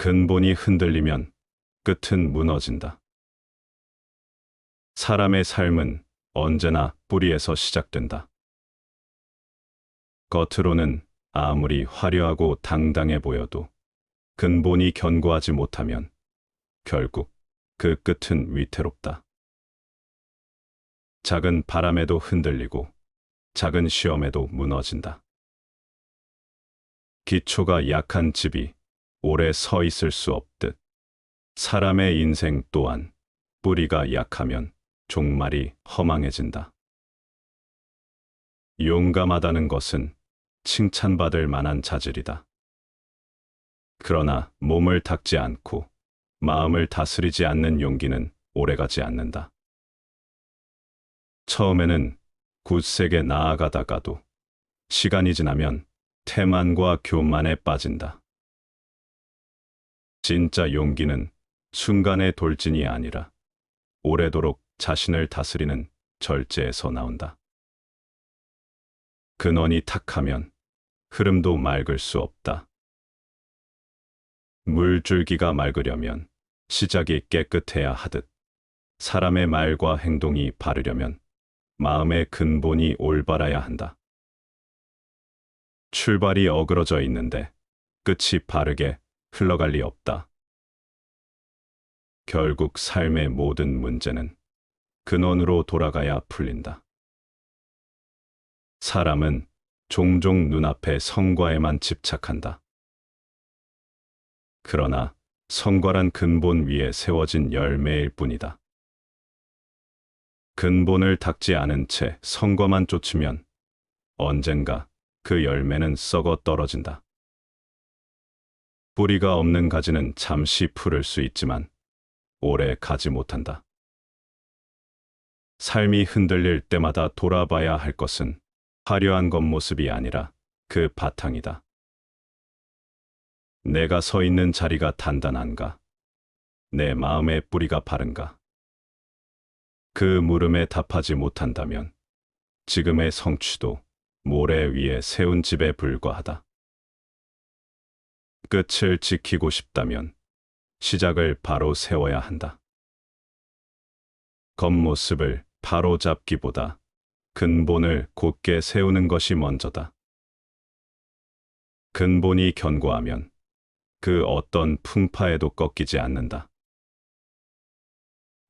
근본이 흔들리면 끝은 무너진다. 사람의 삶은 언제나 뿌리에서 시작된다. 겉으로는 아무리 화려하고 당당해 보여도 근본이 견고하지 못하면 결국 그 끝은 위태롭다. 작은 바람에도 흔들리고 작은 시험에도 무너진다. 기초가 약한 집이 오래 서 있을 수 없듯 사람의 인생 또한 뿌리가 약하면 종말이 허망해진다. 용감하다는 것은 칭찬받을 만한 자질이다. 그러나 몸을 닦지 않고 마음을 다스리지 않는 용기는 오래가지 않는다. 처음에는 굳세게 나아가다가도 시간이 지나면 태만과 교만에 빠진다. 진짜 용기는 순간의 돌진이 아니라 오래도록 자신을 다스리는 절제에서 나온다. 근원이 탁하면 흐름도 맑을 수 없다. 물줄기가 맑으려면 시작이 깨끗해야 하듯 사람의 말과 행동이 바르려면 마음의 근본이 올바라야 한다. 출발이 어그러져 있는데 끝이 바르게 흘러갈 리 없다. 결국 삶의 모든 문제는 근원으로 돌아가야 풀린다. 사람은 종종 눈앞의 성과에만 집착한다. 그러나 성과란 근본 위에 세워진 열매일 뿐이다. 근본을 닦지 않은 채 성과만 쫓으면 언젠가 그 열매는 썩어 떨어진다. 뿌리가 없는 가지는 잠시 푸를 수 있지만 오래 가지 못한다. 삶이 흔들릴 때마다 돌아봐야 할 것은 화려한 겉모습이 아니라 그 바탕이다. 내가 서 있는 자리가 단단한가? 내 마음의 뿌리가 바른가? 그 물음에 답하지 못한다면 지금의 성취도 모래 위에 세운 집에 불과하다. 끝을 지키고 싶다면 시작을 바로 세워야 한다. 겉모습을 바로 잡기보다 근본을 곧게 세우는 것이 먼저다. 근본이 견고하면 그 어떤 풍파에도 꺾이지 않는다.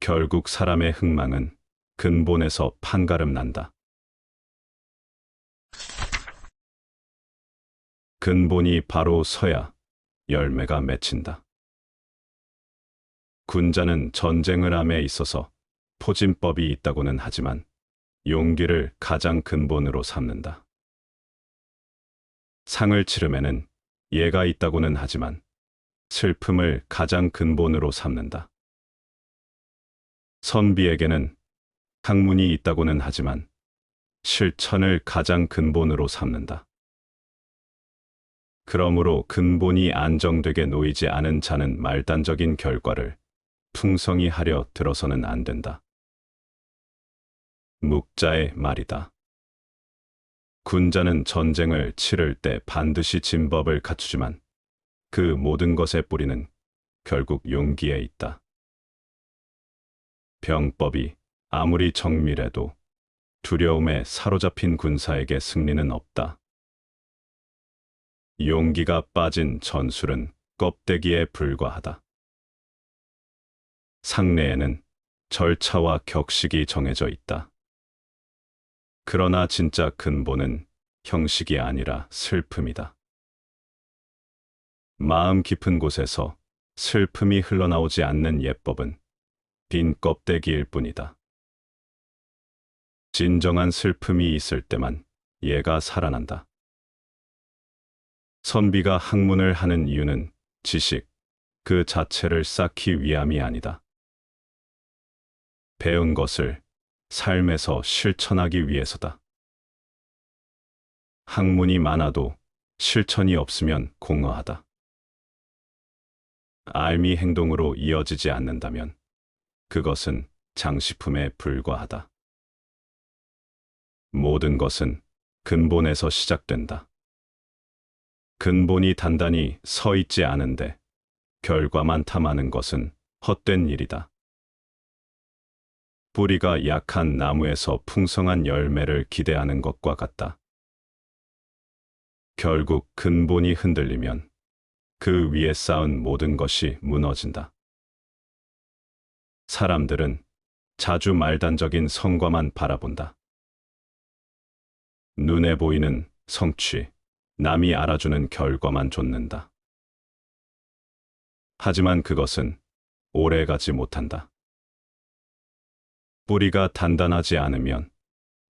결국 사람의 흥망은 근본에서 판가름 난다. 근본이 바로 서야 열매가 맺힌다. 군자는 전쟁을 함에 있어서 포진법이 있다고는 하지만 용기를 가장 근본으로 삼는다. 상을 치름에는 예가 있다고는 하지만 슬픔을 가장 근본으로 삼는다. 선비에게는 학문이 있다고는 하지만 실천을 가장 근본으로 삼는다. 그러므로 근본이 안정되게 놓이지 않은 자는 말단적인 결과를 풍성히 하려 들어서는 안 된다. 묵자의 말이다. 군자는 전쟁을 치를 때 반드시 진법을 갖추지만 그 모든 것의 뿌리는 결국 용기에 있다. 병법이 아무리 정밀해도 두려움에 사로잡힌 군사에게 승리는 없다. 용기가 빠진 전술은 껍데기에 불과하다. 상례에는 절차와 격식이 정해져 있다. 그러나 진짜 근본은 형식이 아니라 슬픔이다. 마음 깊은 곳에서 슬픔이 흘러나오지 않는 예법은 빈 껍데기일 뿐이다. 진정한 슬픔이 있을 때만 예가 살아난다. 선비가 학문을 하는 이유는 지식 그 자체를 쌓기 위함이 아니다. 배운 것을 삶에서 실천하기 위해서다. 학문이 많아도 실천이 없으면 공허하다. 알미 행동으로 이어지지 않는다면 그것은 장식품에 불과하다. 모든 것은 근본에서 시작된다. 근본이 단단히 서 있지 않은데 결과만 탐하는 것은 헛된 일이다. 뿌리가 약한 나무에서 풍성한 열매를 기대하는 것과 같다. 결국 근본이 흔들리면 그 위에 쌓은 모든 것이 무너진다. 사람들은 자주 말단적인 성과만 바라본다. 눈에 보이는 성취, 남이 알아주는 결과만 좇는다. 하지만 그것은 오래가지 못한다. 뿌리가 단단하지 않으면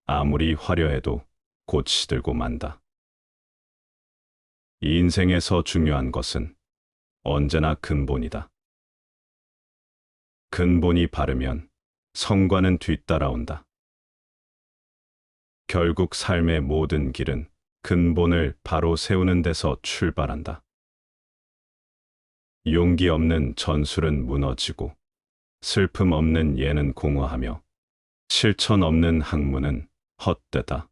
아무리 화려해도 곧 시들고 만다. 이 인생에서 중요한 것은 언제나 근본이다. 근본이 바르면 성과는 뒤따라온다. 결국 삶의 모든 길은 근본을 바로 세우는 데서 출발한다. 용기 없는 전술은 무너지고 슬픔 없는 예는 공허하며 실천 없는 학문은 헛되다.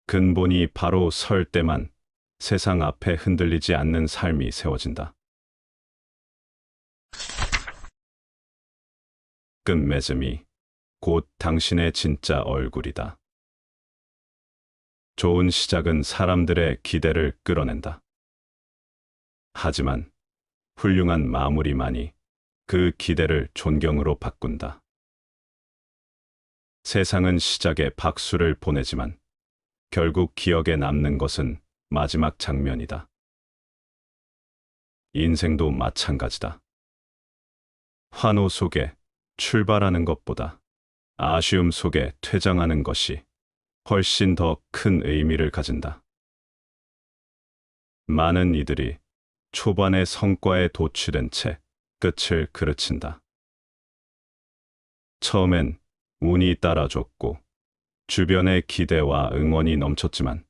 근본이 바로 설 때만 세상 앞에 흔들리지 않는 삶이 세워진다. 끝맺음이 곧 당신의 진짜 얼굴이다. 좋은 시작은 사람들의 기대를 끌어낸다. 하지만 훌륭한 마무리만이 그 기대를 존경으로 바꾼다. 세상은 시작에 박수를 보내지만 결국 기억에 남는 것은 마지막 장면이다. 인생도 마찬가지다. 환호 속에 출발하는 것보다 아쉬움 속에 퇴장하는 것이 훨씬 더 큰 의미를 가진다. 많은 이들이 초반의 성과에 도취된 채 끝을 그르친다. 처음엔 운이 따라줬고 주변의 기대와 응원이 넘쳤지만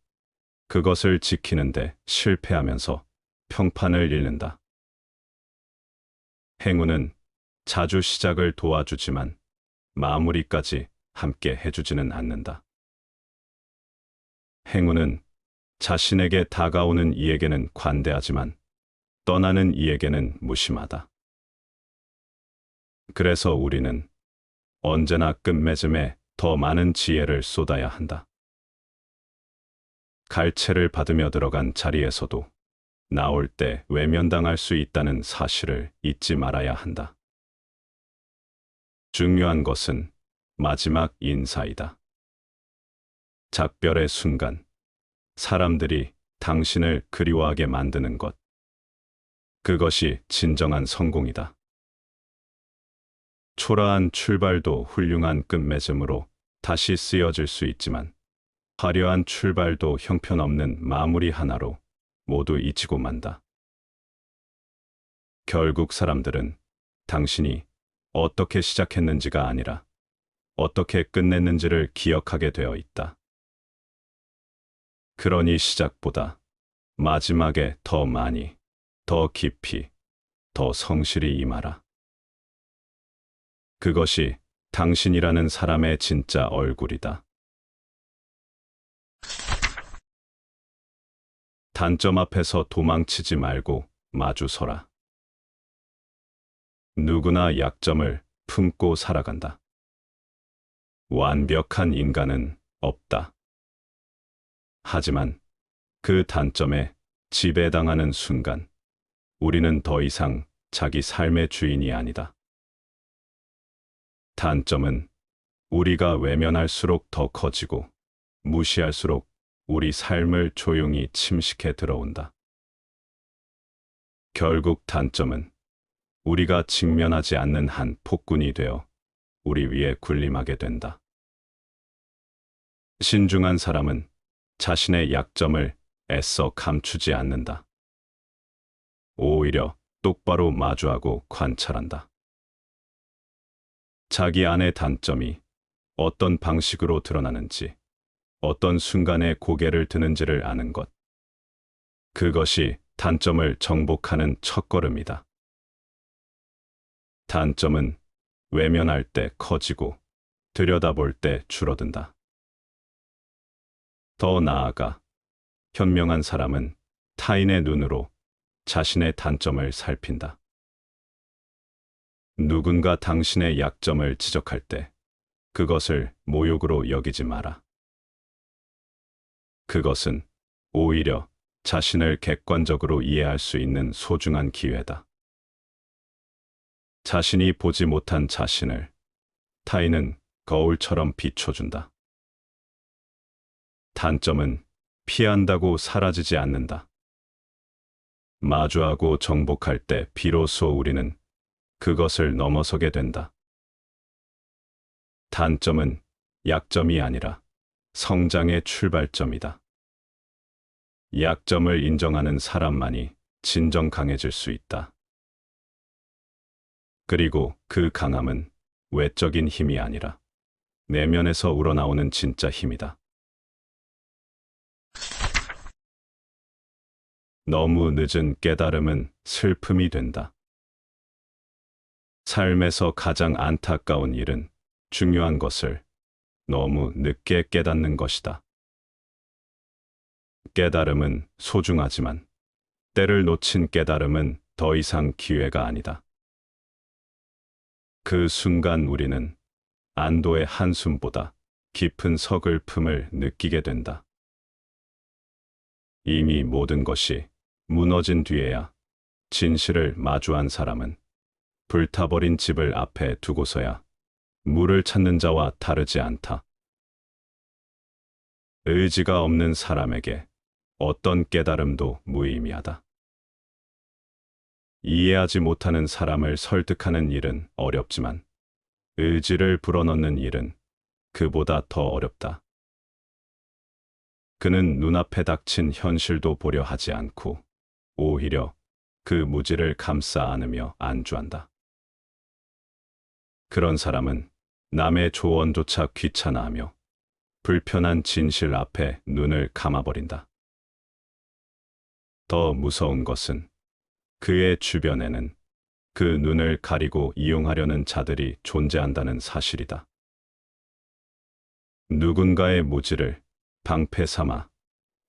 그것을 지키는데 실패하면서 평판을 잃는다. 행운은 자주 시작을 도와주지만 마무리까지 함께 해주지는 않는다. 행운은 자신에게 다가오는 이에게는 관대하지만 떠나는 이에게는 무심하다. 그래서 우리는 언제나 끝맺음에 더 많은 지혜를 쏟아야 한다. 갈채를 받으며 들어간 자리에서도 나올 때 외면당할 수 있다는 사실을 잊지 말아야 한다. 중요한 것은 마지막 인사이다. 작별의 순간, 사람들이 당신을 그리워하게 만드는 것. 그것이 진정한 성공이다. 초라한 출발도 훌륭한 끝맺음으로 다시 쓰여질 수 있지만 화려한 출발도 형편없는 마무리 하나로 모두 잊히고 만다. 결국 사람들은 당신이 어떻게 시작했는지가 아니라 어떻게 끝냈는지를 기억하게 되어 있다. 그러니 시작보다 마지막에 더 많이, 더 깊이, 더 성실히 임하라. 그것이 당신이라는 사람의 진짜 얼굴이다. 단점 앞에서 도망치지 말고 마주서라. 누구나 약점을 품고 살아간다. 완벽한 인간은 없다. 하지만 그 단점에 지배당하는 순간 우리는 더 이상 자기 삶의 주인이 아니다. 단점은 우리가 외면할수록 더 커지고 무시할수록 우리 삶을 조용히 침식해 들어온다. 결국 단점은 우리가 직면하지 않는 한 폭군이 되어 우리 위에 군림하게 된다. 신중한 사람은 자신의 약점을 애써 감추지 않는다. 오히려 똑바로 마주하고 관찰한다. 자기 안의 단점이 어떤 방식으로 드러나는지, 어떤 순간에 고개를 드는지를 아는 것. 그것이 단점을 정복하는 첫걸음이다. 단점은 외면할 때 커지고 들여다볼 때 줄어든다. 더 나아가 현명한 사람은 타인의 눈으로 자신의 단점을 살핀다. 누군가 당신의 약점을 지적할 때 그것을 모욕으로 여기지 마라. 그것은 오히려 자신을 객관적으로 이해할 수 있는 소중한 기회다. 자신이 보지 못한 자신을 타인은 거울처럼 비춰준다. 단점은 피한다고 사라지지 않는다. 마주하고 정복할 때 비로소 우리는 그것을 넘어서게 된다. 단점은 약점이 아니라 성장의 출발점이다. 약점을 인정하는 사람만이 진정 강해질 수 있다. 그리고 그 강함은 외적인 힘이 아니라 내면에서 우러나오는 진짜 힘이다. 너무 늦은 깨달음은 슬픔이 된다. 삶에서 가장 안타까운 일은 중요한 것을 너무 늦게 깨닫는 것이다. 깨달음은 소중하지만 때를 놓친 깨달음은 더 이상 기회가 아니다. 그 순간 우리는 안도의 한숨보다 깊은 서글픔을 느끼게 된다. 이미 모든 것이 무너진 뒤에야 진실을 마주한 사람은 불타버린 집을 앞에 두고서야 물을 찾는 자와 다르지 않다. 의지가 없는 사람에게 어떤 깨달음도 무의미하다. 이해하지 못하는 사람을 설득하는 일은 어렵지만 의지를 불어넣는 일은 그보다 더 어렵다. 그는 눈앞에 닥친 현실도 보려 하지 않고 오히려 그 무지를 감싸 안으며 안주한다. 그런 사람은 남의 조언조차 귀찮아하며 불편한 진실 앞에 눈을 감아버린다. 더 무서운 것은 그의 주변에는 그 눈을 가리고 이용하려는 자들이 존재한다는 사실이다. 누군가의 무지를 방패 삼아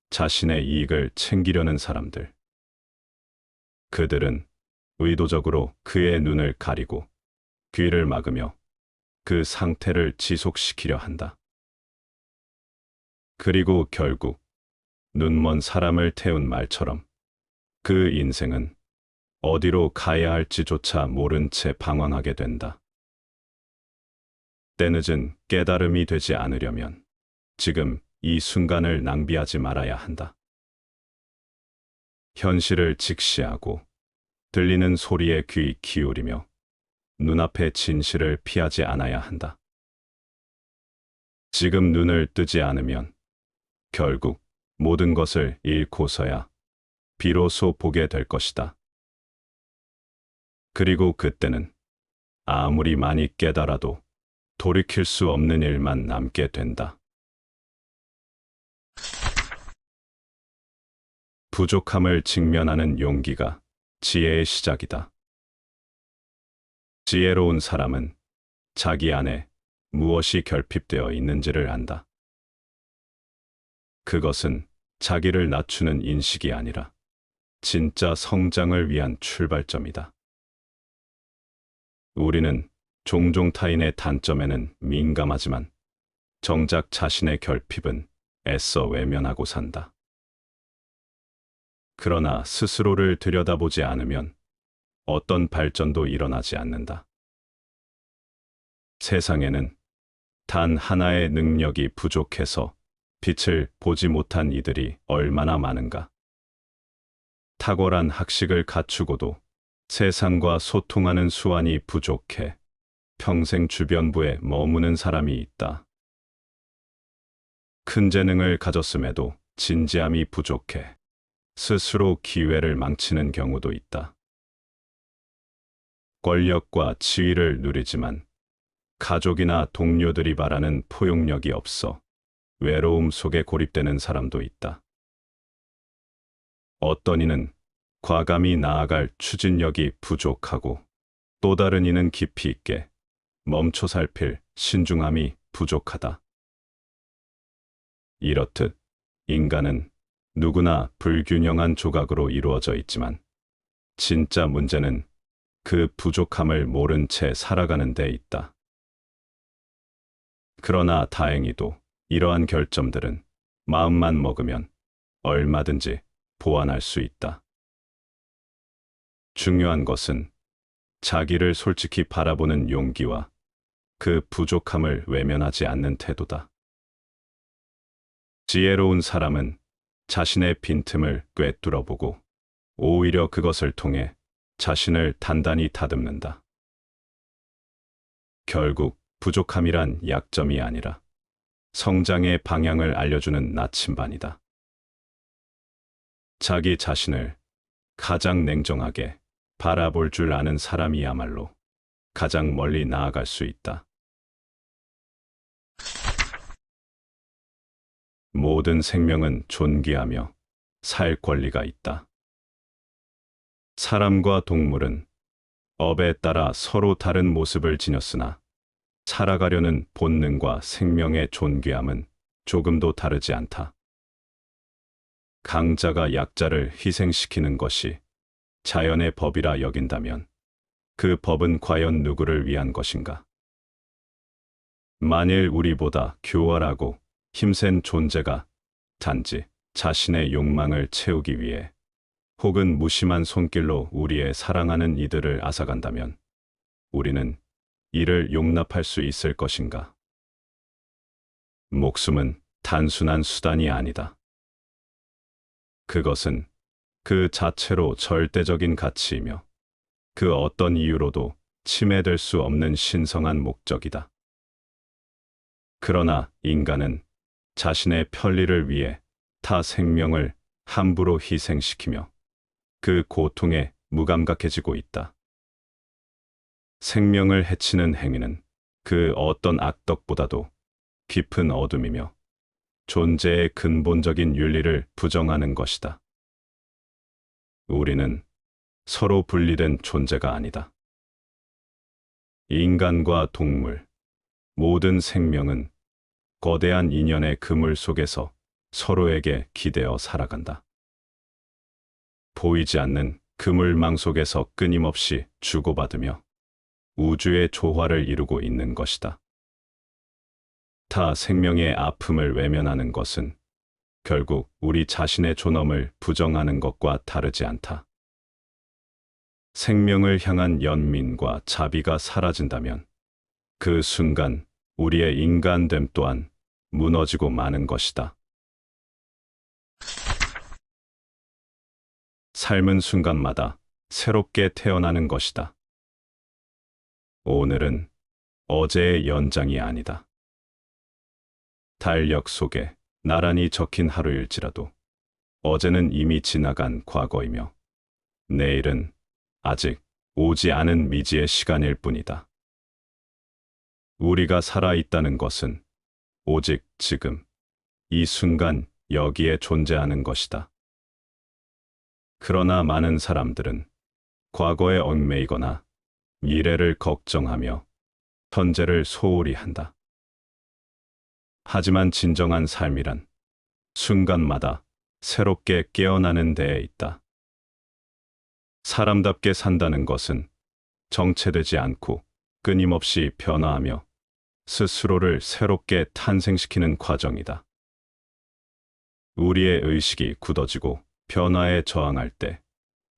자신의 이익을 챙기려는 사람들. 그들은 의도적으로 그의 눈을 가리고 귀를 막으며 그 상태를 지속시키려 한다. 그리고 결국 눈먼 사람을 태운 말처럼 그 인생은 어디로 가야 할지조차 모른 채 방황하게 된다. 때늦은 깨달음이 되지 않으려면 지금 이 순간을 낭비하지 말아야 한다. 현실을 직시하고 들리는 소리에 귀 기울이며 눈앞의 진실을 피하지 않아야 한다. 지금 눈을 뜨지 않으면 결국 모든 것을 잃고서야 비로소 보게 될 것이다. 그리고 그때는 아무리 많이 깨달아도 돌이킬 수 없는 일만 남게 된다. 부족함을 직면하는 용기가 지혜의 시작이다. 지혜로운 사람은 자기 안에 무엇이 결핍되어 있는지를 안다. 그것은 자기를 낮추는 인식이 아니라 진짜 성장을 위한 출발점이다. 우리는 종종 타인의 단점에는 민감하지만 정작 자신의 결핍은 애써 외면하고 산다. 그러나 스스로를 들여다보지 않으면 어떤 발전도 일어나지 않는다. 세상에는 단 하나의 능력이 부족해서 빛을 보지 못한 이들이 얼마나 많은가. 탁월한 학식을 갖추고도 세상과 소통하는 수완이 부족해 평생 주변부에 머무는 사람이 있다. 큰 재능을 가졌음에도 진지함이 부족해 스스로 기회를 망치는 경우도 있다. 권력과 지위를 누리지만 가족이나 동료들이 바라는 포용력이 없어 외로움 속에 고립되는 사람도 있다. 어떤 이는 과감히 나아갈 추진력이 부족하고 또 다른 이는 깊이 있게 멈춰 살필 신중함이 부족하다. 이렇듯 인간은 누구나 불균형한 조각으로 이루어져 있지만 진짜 문제는 그 부족함을 모른 채 살아가는 데 있다. 그러나 다행히도 이러한 결점들은 마음만 먹으면 얼마든지 보완할 수 있다. 중요한 것은 자기를 솔직히 바라보는 용기와 그 부족함을 외면하지 않는 태도다. 지혜로운 사람은 자신의 빈틈을 꿰뚫어보고 오히려 그것을 통해 자신을 단단히 다듬는다. 결국 부족함이란 약점이 아니라 성장의 방향을 알려주는 나침반이다. 자기 자신을 가장 냉정하게 바라볼 줄 아는 사람이야말로 가장 멀리 나아갈 수 있다. 모든 생명은 존귀하며 살 권리가 있다. 사람과 동물은 업에 따라 서로 다른 모습을 지녔으나 살아가려는 본능과 생명의 존귀함은 조금도 다르지 않다. 강자가 약자를 희생시키는 것이 자연의 법이라 여긴다면 그 법은 과연 누구를 위한 것인가? 만일 우리보다 교활하고 힘센 존재가 단지 자신의 욕망을 채우기 위해 혹은 무심한 손길로 우리의 사랑하는 이들을 앗아간다면 우리는 이를 용납할 수 있을 것인가? 목숨은 단순한 수단이 아니다. 그것은 그 자체로 절대적인 가치이며 그 어떤 이유로도 침해될 수 없는 신성한 목적이다. 그러나 인간은 자신의 편리를 위해 타 생명을 함부로 희생시키며 그 고통에 무감각해지고 있다. 생명을 해치는 행위는 그 어떤 악덕보다도 깊은 어둠이며 존재의 근본적인 윤리를 부정하는 것이다. 우리는 서로 분리된 존재가 아니다. 인간과 동물, 모든 생명은 거대한 인연의 그물 속에서 서로에게 기대어 살아간다. 보이지 않는 그물망 속에서 끊임없이 주고받으며 우주의 조화를 이루고 있는 것이다. 타 생명의 아픔을 외면하는 것은 결국 우리 자신의 존엄을 부정하는 것과 다르지 않다. 생명을 향한 연민과 자비가 사라진다면 그 순간 우리의 인간됨 또한 무너지고 마는 것이다. 삶은 순간마다 새롭게 태어나는 것이다. 오늘은 어제의 연장이 아니다. 달력 속에 나란히 적힌 하루일지라도 어제는 이미 지나간 과거이며 내일은 아직 오지 않은 미지의 시간일 뿐이다. 우리가 살아있다는 것은 오직 지금, 이 순간 여기에 존재하는 것이다. 그러나 많은 사람들은 과거에 얽매이거나 미래를 걱정하며 현재를 소홀히 한다. 하지만 진정한 삶이란 순간마다 새롭게 깨어나는 데에 있다. 사람답게 산다는 것은 정체되지 않고 끊임없이 변화하며 스스로를 새롭게 탄생시키는 과정이다. 우리의 의식이 굳어지고 변화에 저항할 때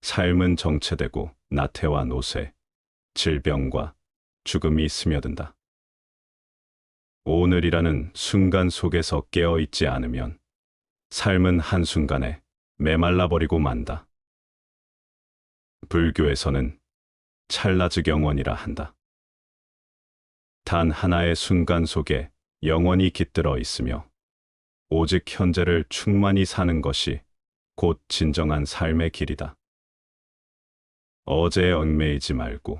삶은 정체되고 나태와 노쇠, 질병과 죽음이 스며든다. 오늘이라는 순간 속에서 깨어있지 않으면 삶은 한순간에 메말라버리고 만다. 불교에서는 찰나즈경원이라 한다. 단 하나의 순간 속에 영원히 깃들어 있으며 오직 현재를 충만히 사는 것이 곧 진정한 삶의 길이다. 어제에 얽매이지 말고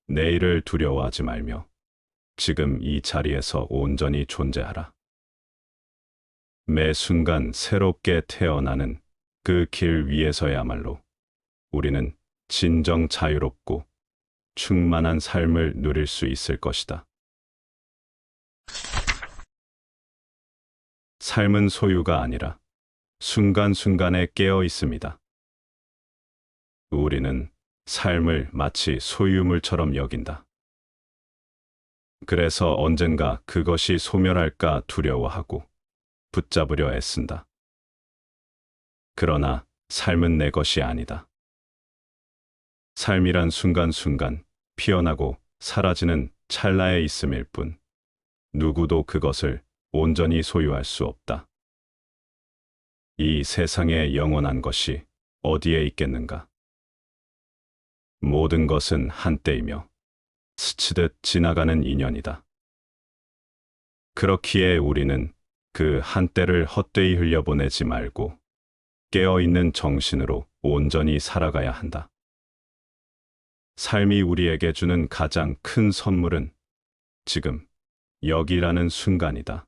내일을 두려워하지 말며 지금 이 자리에서 온전히 존재하라. 매 순간 새롭게 태어나는 그 길 위에서야말로 우리는 진정 자유롭고 충만한 삶을 누릴 수 있을 것이다. 삶은 소유가 아니라 순간순간에 깨어 있습니다. 우리는 삶을 마치 소유물처럼 여긴다. 그래서 언젠가 그것이 소멸할까 두려워하고 붙잡으려 애쓴다. 그러나 삶은 내 것이 아니다. 삶이란 순간순간 피어나고 사라지는 찰나에 있음일 뿐, 누구도 그것을 온전히 소유할 수 없다. 이 세상에 영원한 것이 어디에 있겠는가? 모든 것은 한때이며 스치듯 지나가는 인연이다. 그렇기에 우리는 그 한때를 헛되이 흘려보내지 말고 깨어있는 정신으로 온전히 살아가야 한다. 삶이 우리에게 주는 가장 큰 선물은 지금, 여기라는 순간이다.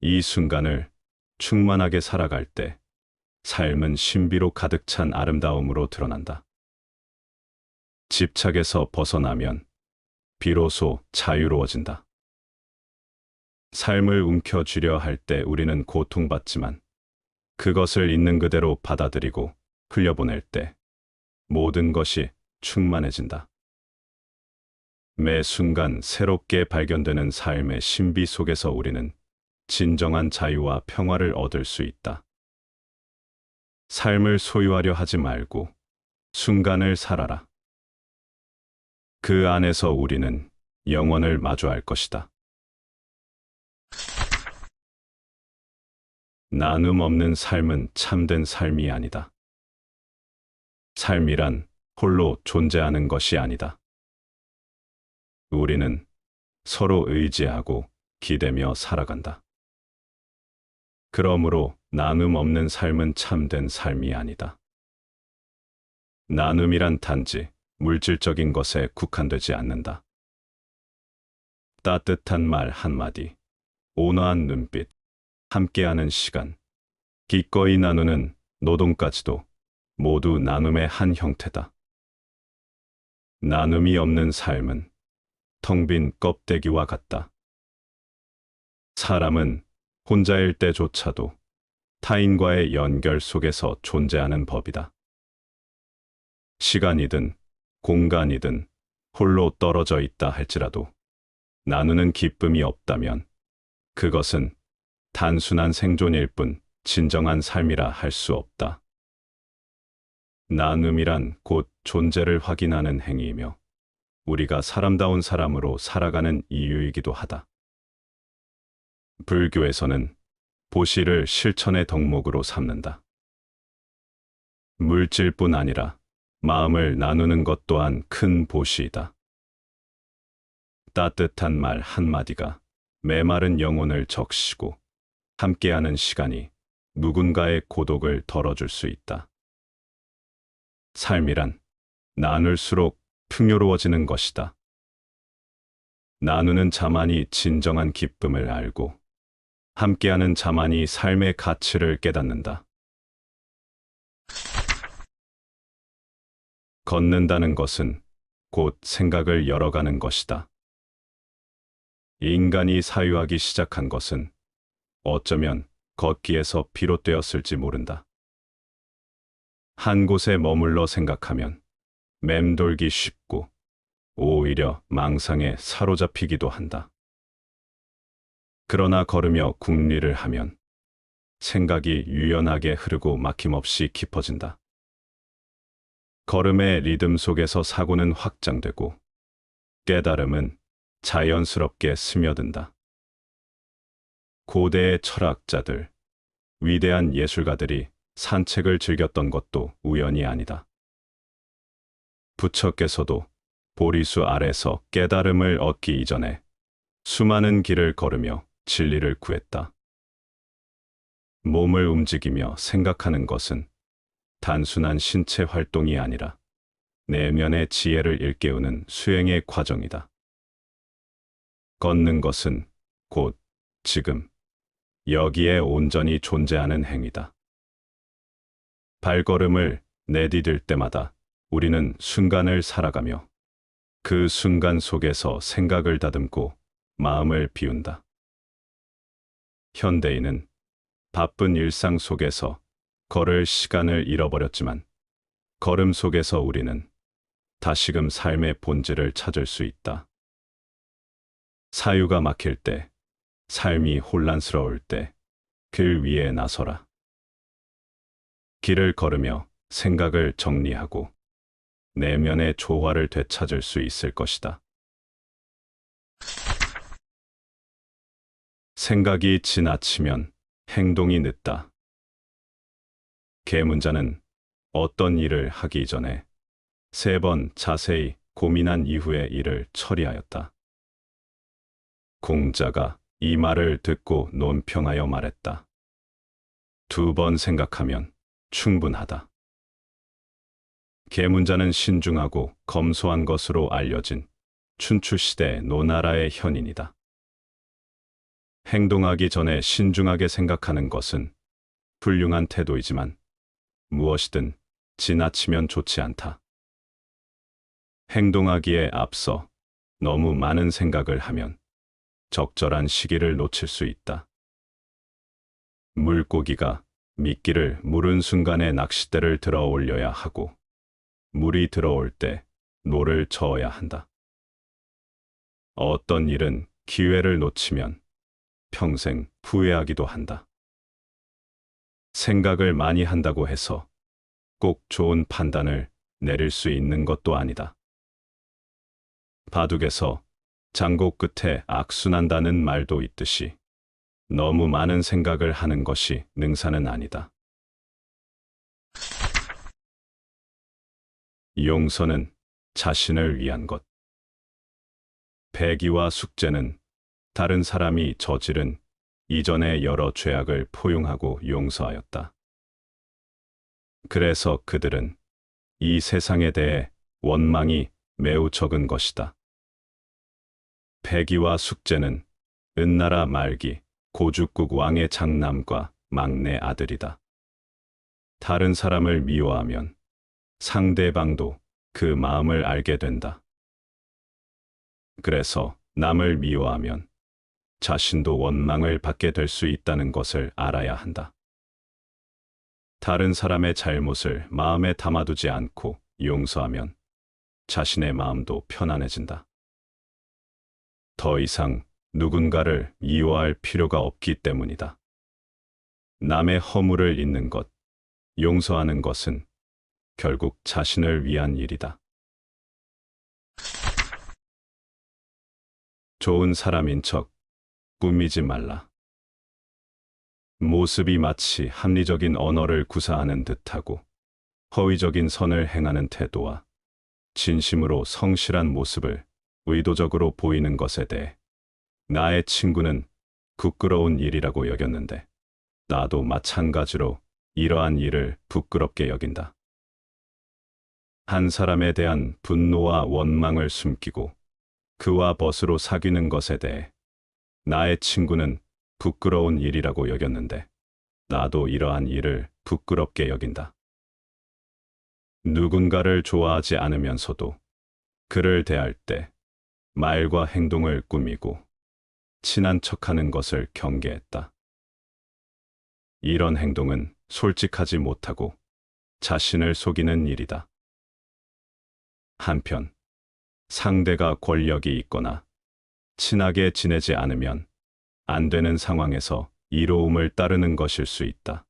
이 순간을 충만하게 살아갈 때 삶은 신비로 가득 찬 아름다움으로 드러난다. 집착에서 벗어나면 비로소 자유로워진다. 삶을 움켜쥐려 할 때 우리는 고통받지만 그것을 있는 그대로 받아들이고 흘려보낼 때 모든 것이 충만해진다. 매 순간 새롭게 발견되는 삶의 신비 속에서 우리는 진정한 자유와 평화를 얻을 수 있다. 삶을 소유하려 하지 말고 순간을 살아라. 그 안에서 우리는 영원을 마주할 것이다. 나눔 없는 삶은 참된 삶이 아니다. 삶이란 홀로 존재하는 것이 아니다. 우리는 서로 의지하고 기대며 살아간다. 그러므로 나눔 없는 삶은 참된 삶이 아니다. 나눔이란 단지 물질적인 것에 국한되지 않는다. 따뜻한 말 한마디, 온화한 눈빛, 함께하는 시간, 기꺼이 나누는 노동까지도 모두 나눔의 한 형태다. 나눔이 없는 삶은 텅 빈 껍데기와 같다. 사람은 혼자일 때조차도 타인과의 연결 속에서 존재하는 법이다. 시간이든 공간이든 홀로 떨어져 있다 할지라도 나누는 기쁨이 없다면 그것은 단순한 생존일 뿐 진정한 삶이라 할 수 없다. 나눔이란 곧 존재를 확인하는 행위이며 우리가 사람다운 사람으로 살아가는 이유이기도 하다. 불교에서는 보시를 실천의 덕목으로 삼는다. 물질뿐 아니라 마음을 나누는 것 또한 큰 보시이다. 따뜻한 말 한마디가 메마른 영혼을 적시고 함께하는 시간이 누군가의 고독을 덜어줄 수 있다. 삶이란 나눌수록 풍요로워지는 것이다. 나누는 자만이 진정한 기쁨을 알고 함께하는 자만이 삶의 가치를 깨닫는다. 걷는다는 것은 곧 생각을 열어가는 것이다. 인간이 사유하기 시작한 것은 어쩌면 걷기에서 비롯되었을지 모른다. 한 곳에 머물러 생각하면 맴돌기 쉽고 오히려 망상에 사로잡히기도 한다. 그러나 걸으며 궁리를 하면 생각이 유연하게 흐르고 막힘없이 깊어진다. 걸음의 리듬 속에서 사고는 확장되고 깨달음은 자연스럽게 스며든다. 고대의 철학자들, 위대한 예술가들이 산책을 즐겼던 것도 우연이 아니다. 부처께서도 보리수 아래서 깨달음을 얻기 이전에 수많은 길을 걸으며 진리를 구했다. 몸을 움직이며 생각하는 것은 단순한 신체 활동이 아니라 내면의 지혜를 일깨우는 수행의 과정이다. 걷는 것은 곧 지금, 여기에 온전히 존재하는 행위다. 발걸음을 내디딜 때마다 우리는 순간을 살아가며 그 순간 속에서 생각을 다듬고 마음을 비운다. 현대인은 바쁜 일상 속에서 걸을 시간을 잃어버렸지만 걸음 속에서 우리는 다시금 삶의 본질을 찾을 수 있다. 사유가 막힐 때, 삶이 혼란스러울 때, 길 위에 나서라. 길을 걸으며 생각을 정리하고 내면의 조화를 되찾을 수 있을 것이다. 생각이 지나치면 행동이 늦다. 계문자는 어떤 일을 하기 전에 3번 자세히 고민한 이후에 일을 처리하였다. 공자가 이 말을 듣고 논평하여 말했다. 2번 생각하면 충분하다. 계문자는 신중하고 검소한 것으로 알려진 춘추시대 노나라의 현인이다. 행동하기 전에 신중하게 생각하는 것은 훌륭한 태도이지만 무엇이든 지나치면 좋지 않다. 행동하기에 앞서 너무 많은 생각을 하면 적절한 시기를 놓칠 수 있다. 물고기가 미끼를 물은 순간에 낚싯대를 들어 올려야 하고 물이 들어올 때 노를 저어야 한다. 어떤 일은 기회를 놓치면 평생 후회하기도 한다. 생각을 많이 한다고 해서 꼭 좋은 판단을 내릴 수 있는 것도 아니다. 바둑에서 장고 끝에 악순한다는 말도 있듯이 너무 많은 생각을 하는 것이 능사는 아니다. 용서는 자신을 위한 것. 배기와 숙제는 다른 사람이 저지른 이전의 여러 죄악을 포용하고 용서하였다. 그래서 그들은 이 세상에 대해 원망이 매우 적은 것이다. 배기와 숙제는 은나라 말기 고죽국 왕의 장남과 막내 아들이다. 다른 사람을 미워하면 상대방도 그 마음을 알게 된다. 그래서 남을 미워하면 자신도 원망을 받게 될 수 있다는 것을 알아야 한다. 다른 사람의 잘못을 마음에 담아두지 않고 용서하면 자신의 마음도 편안해진다. 더 이상 누군가를 미워할 필요가 없기 때문이다. 남의 허물을 잊는 것, 용서하는 것은 결국 자신을 위한 일이다. 좋은 사람인 척 꾸미지 말라. 모습이 마치 합리적인 언어를 구사하는 듯하고 허위적인 선을 행하는 태도와 진심으로 성실한 모습을 의도적으로 보이는 것에 대해 나의 친구는 부끄러운 일이라고 여겼는데 나도 마찬가지로 이러한 일을 부끄럽게 여긴다. 한 사람에 대한 분노와 원망을 숨기고 그와 벗으로 사귀는 것에 대해 나의 친구는 부끄러운 일이라고 여겼는데 나도 이러한 일을 부끄럽게 여긴다. 누군가를 좋아하지 않으면서도 그를 대할 때 말과 행동을 꾸미고 친한 척하는 것을 경계했다. 이런 행동은 솔직하지 못하고 자신을 속이는 일이다. 한편 상대가 권력이 있거나 친하게 지내지 않으면 안 되는 상황에서 이로움을 따르는 것일 수 있다.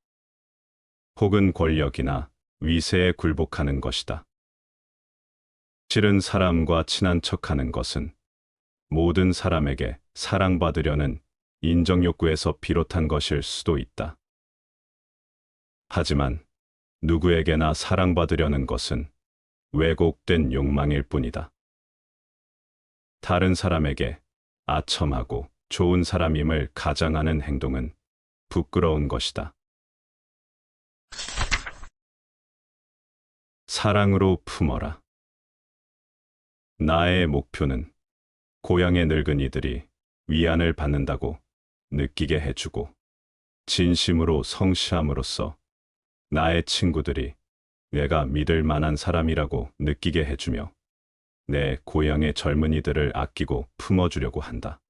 혹은 권력이나 위세에 굴복하는 것이다. 실은 사람과 친한 척하는 것은 모든 사람에게 사랑받으려는 인정욕구에서 비롯한 것일 수도 있다. 하지만 누구에게나 사랑받으려는 것은 왜곡된 욕망일 뿐이다. 다른 사람에게 아첨하고 좋은 사람임을 가장하는 행동은 부끄러운 것이다. 사랑으로 품어라. 나의 목표는 고향의 늙은이들이 위안을 받는다고 느끼게 해주고 진심으로 성실함으로써 나의 친구들이 내가 믿을 만한 사람이라고 느끼게 해주며 내 고향의 젊은이들을 아끼고 품어주려고 한다.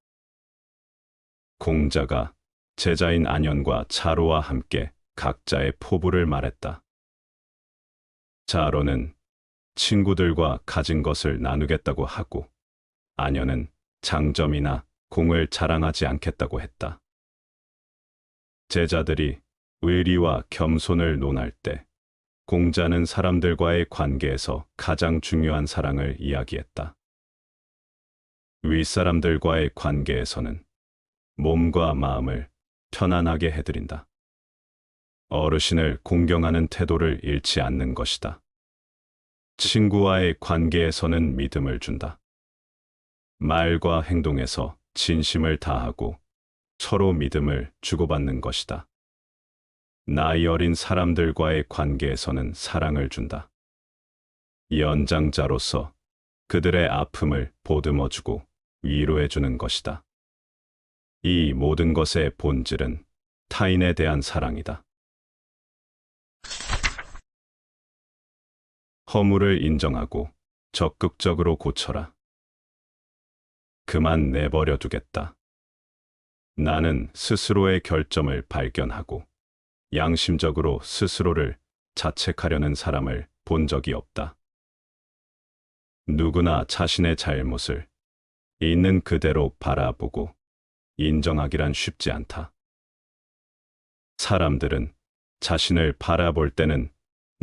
공자가 제자인 안연과 차로와 함께 각자의 포부를 말했다. 자로는 친구들과 가진 것을 나누겠다고 하고, 아녀는 장점이나 공을 자랑하지 않겠다고 했다. 제자들이 의리와 겸손을 논할 때 공자는 사람들과의 관계에서 가장 중요한 사랑을 이야기했다. 윗사람들과의 관계에서는 몸과 마음을 편안하게 해드린다. 어르신을 공경하는 태도를 잃지 않는 것이다. 친구와의 관계에서는 믿음을 준다. 말과 행동에서 진심을 다하고 서로 믿음을 주고받는 것이다. 나이 어린 사람들과의 관계에서는 사랑을 준다. 연장자로서 그들의 아픔을 보듬어주고 위로해주는 것이다. 이 모든 것의 본질은 타인에 대한 사랑이다. 허물을 인정하고 적극적으로 고쳐라. 그만 내버려 두겠다. 나는 스스로의 결점을 발견하고 양심적으로 스스로를 자책하려는 사람을 본 적이 없다. 누구나 자신의 잘못을 있는 그대로 바라보고 인정하기란 쉽지 않다. 사람들은 자신을 바라볼 때는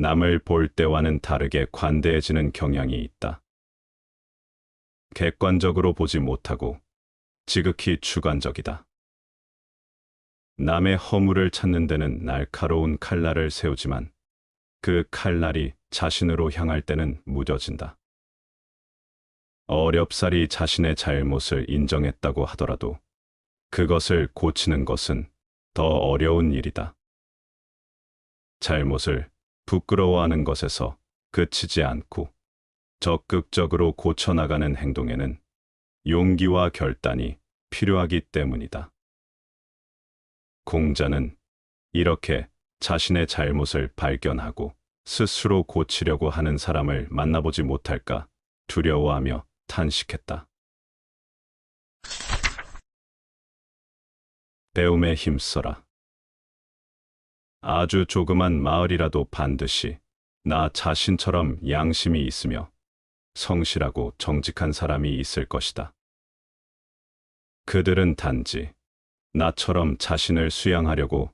남을 볼 때와는 다르게 관대해지는 경향이 있다. 객관적으로 보지 못하고 지극히 주관적이다. 남의 허물을 찾는 데는 날카로운 칼날을 세우지만 그 칼날이 자신으로 향할 때는 무뎌진다. 어렵사리 자신의 잘못을 인정했다고 하더라도 그것을 고치는 것은 더 어려운 일이다. 잘못을 부끄러워하는 것에서 그치지 않고 적극적으로 고쳐나가는 행동에는 용기와 결단이 필요하기 때문이다. 공자는 이렇게 자신의 잘못을 발견하고 스스로 고치려고 하는 사람을 만나보지 못할까 두려워하며 탄식했다. 배움에 힘써라. 아주 조그만 마을이라도 반드시 나 자신처럼 양심이 있으며 성실하고 정직한 사람이 있을 것이다. 그들은 단지 나처럼 자신을 수양하려고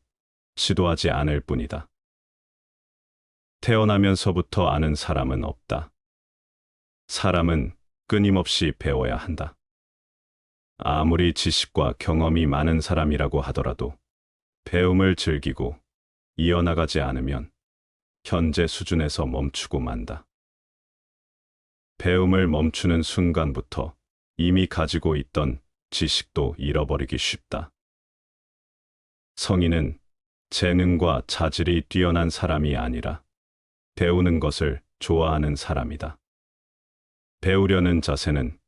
시도하지 않을 뿐이다. 태어나면서부터 아는 사람은 없다. 사람은 끊임없이 배워야 한다. 아무리 지식과 경험이 많은 사람이라고 하더라도 배움을 즐기고 이어나가지 않으면 현재 수준에서 멈추고 만다. 배움을 멈추는 순간부터 이미 가지고 있던 지식도 잃어버리기 쉽다. 성인은 재능과 자질이 뛰어난 사람이 아니라 배우는 것을 좋아하는 사람이다. 배우려는 자세는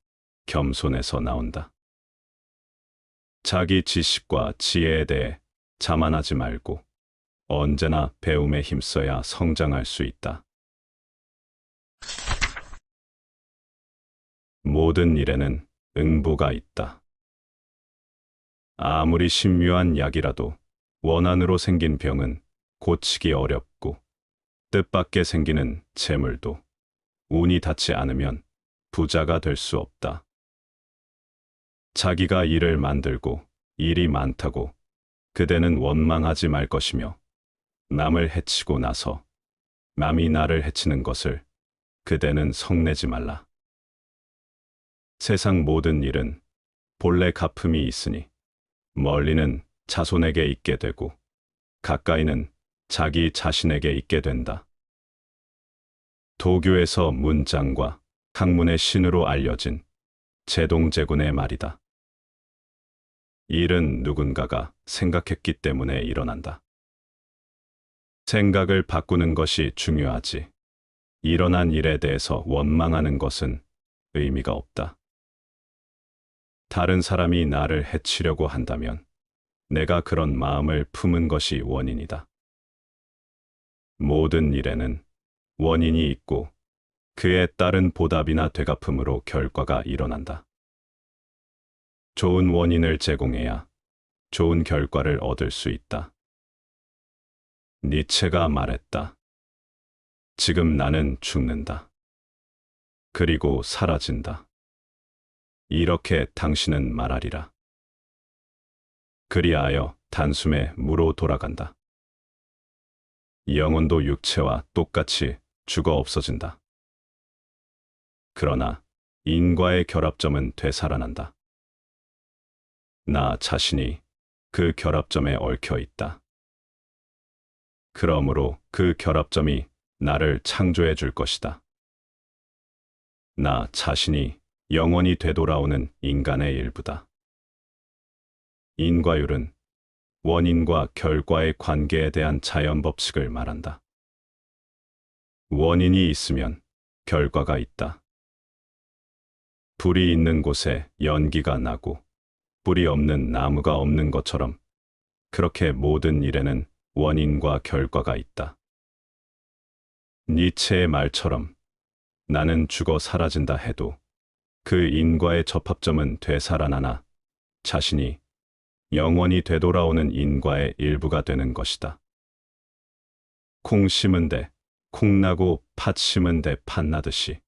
겸손에서 나온다. 자기 지식과 지혜에 대해 자만하지 말고 언제나 배움에 힘써야 성장할 수 있다. 모든 일에는 응보가 있다. 아무리 신묘한 약이라도 원한으로 생긴 병은 고치기 어렵고 뜻밖의 생기는 재물도 운이 닿지 않으면 부자가 될 수 없다. 자기가 일을 만들고 일이 많다고 그대는 원망하지 말 것이며 남을 해치고 나서 남이 나를 해치는 것을 그대는 성내지 말라. 세상 모든 일은 본래 가품이 있으니 멀리는 자손에게 있게 되고 가까이는 자기 자신에게 있게 된다. 도교에서 문장과 학문의 신으로 알려진 제동제군의 말이다. 일은 누군가가 생각했기 때문에 일어난다. 생각을 바꾸는 것이 중요하지. 일어난 일에 대해서 원망하는 것은 의미가 없다. 다른 사람이 나를 해치려고 한다면 내가 그런 마음을 품은 것이 원인이다. 모든 일에는 원인이 있고 그에 따른 보답이나 되갚음으로 결과가 일어난다. 좋은 원인을 제공해야 좋은 결과를 얻을 수 있다. 니체가 말했다. 지금 나는 죽는다. 그리고 사라진다. 이렇게 당신은 말하리라. 그리하여 단숨에 무로 돌아간다. 영혼도 육체와 똑같이 죽어 없어진다. 그러나 인과의 결합점은 되살아난다. 나 자신이 그 결합점에 얽혀 있다. 그러므로 그 결합점이 나를 창조해 줄 것이다. 나 자신이 영원히 되돌아오는 인간의 일부다. 인과율은 원인과 결과의 관계에 대한 자연 법칙을 말한다. 원인이 있으면 결과가 있다. 불이 있는 곳에 연기가 나고 불이 없는 나무가 없는 것처럼 그렇게 모든 일에는 원인과 결과가 있다. 니체의 말처럼 나는 죽어 사라진다 해도 그 인과의 접합점은 되살아나나 자신이 영원히 되돌아오는 인과의 일부가 되는 것이다. 콩 심은 데 콩 나고 팥 심은 데 팥 나듯이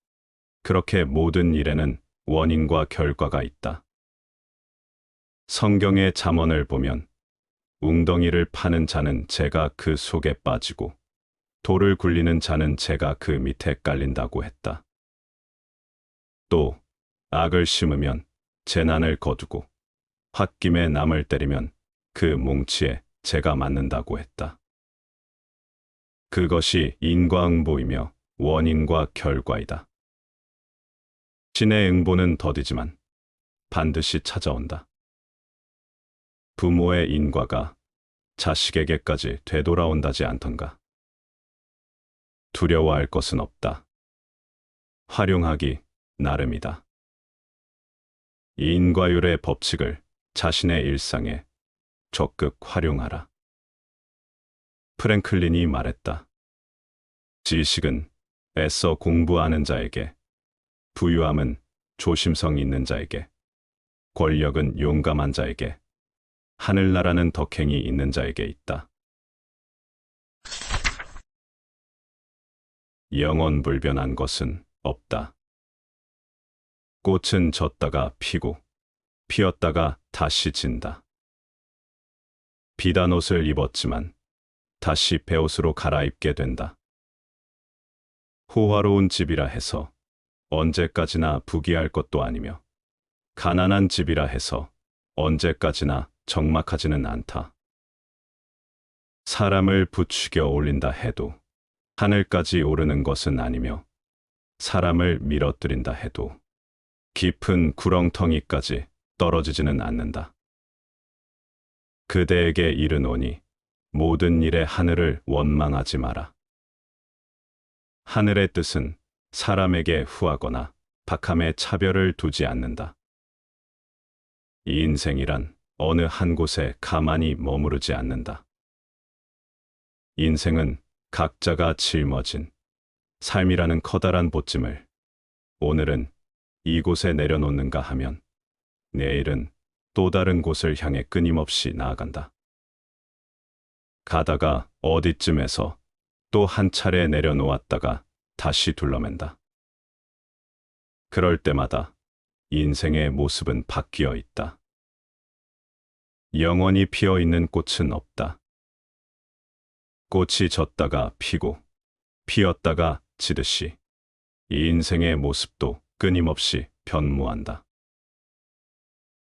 그렇게 모든 일에는 원인과 결과가 있다. 성경의 잠언을 보면 웅덩이를 파는 자는 재가 그 속에 빠지고 돌을 굴리는 자는 재가 그 밑에 깔린다고 했다. 또 악을 심으면 재난을 거두고 홧김에 남을 때리면 그 뭉치에 재가 맞는다고 했다. 그것이 인과응보이며 원인과 결과이다. 신의 응보는 더디지만 반드시 찾아온다. 부모의 인과가 자식에게까지 되돌아온다지 않던가. 두려워할 것은 없다. 활용하기 나름이다. 인과율의 법칙을 자신의 일상에 적극 활용하라. 프랭클린이 말했다. 지식은 애써 공부하는 자에게, 부유함은 조심성 있는 자에게, 권력은 용감한 자에게, 하늘나라는 덕행이 있는 자에게 있다. 영원불변한 것은 없다. 꽃은 졌다가 피고 피었다가 다시 진다. 비단 옷을 입었지만 다시 베옷으로 갈아입게 된다. 호화로운 집이라 해서 언제까지나 부귀할 것도 아니며 가난한 집이라 해서 언제까지나 적막하지는 않다. 사람을 부추겨 올린다 해도 하늘까지 오르는 것은 아니며 사람을 밀어뜨린다 해도 깊은 구렁텅이까지 떨어지지는 않는다. 그대에게 이르노니 모든 일에 하늘을 원망하지 마라. 하늘의 뜻은 사람에게 후하거나 박함에 차별을 두지 않는다. 이 인생이란 어느 한 곳에 가만히 머무르지 않는다. 인생은 각자가 짊어진 삶이라는 커다란 보찜을 오늘은 이곳에 내려놓는가 하면 내일은 또 다른 곳을 향해 끊임없이 나아간다. 가다가 어디쯤에서 또 한 차례 내려놓았다가 다시 둘러맨다. 그럴 때마다 인생의 모습은 바뀌어 있다. 영원히 피어 있는 꽃은 없다. 꽃이 졌다가 피고 피었다가 지듯이 이 인생의 모습도 끊임없이 변모한다.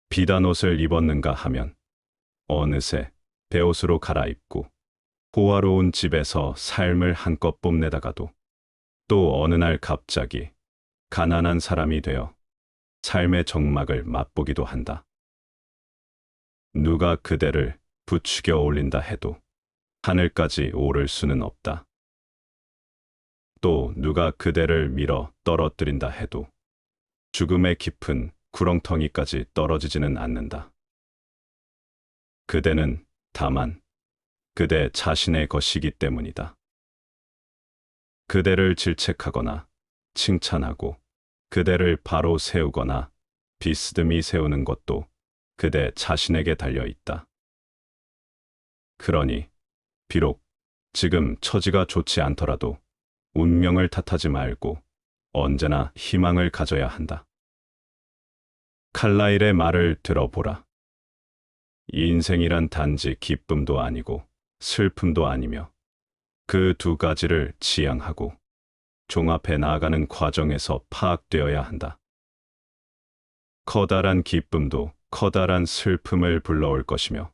비단 옷을 입었는가 하면 어느새 베옷으로 갈아입고 호화로운 집에서 삶을 한껏 뽐내다가도 또 어느 날 갑자기 가난한 사람이 되어 삶의 적막을 맛보기도 한다. 누가 그대를 부추겨 올린다 해도 하늘까지 오를 수는 없다. 또 누가 그대를 밀어 떨어뜨린다 해도 죽음의 깊은 구렁텅이까지 떨어지지는 않는다. 그대는 다만 그대 자신의 것이기 때문이다. 그대를 질책하거나 칭찬하고 그대를 바로 세우거나 비스듬히 세우는 것도 그대 자신에게 달려 있다. 그러니 비록 지금 처지가 좋지 않더라도 운명을 탓하지 말고 언제나 희망을 가져야 한다. 칼라일의 말을 들어보라. 인생이란 단지 기쁨도 아니고 슬픔도 아니며 그 두 가지를 지향하고 종합해 나아가는 과정에서 파악되어야 한다. 커다란 기쁨도 커다란 슬픔을 불러올 것이며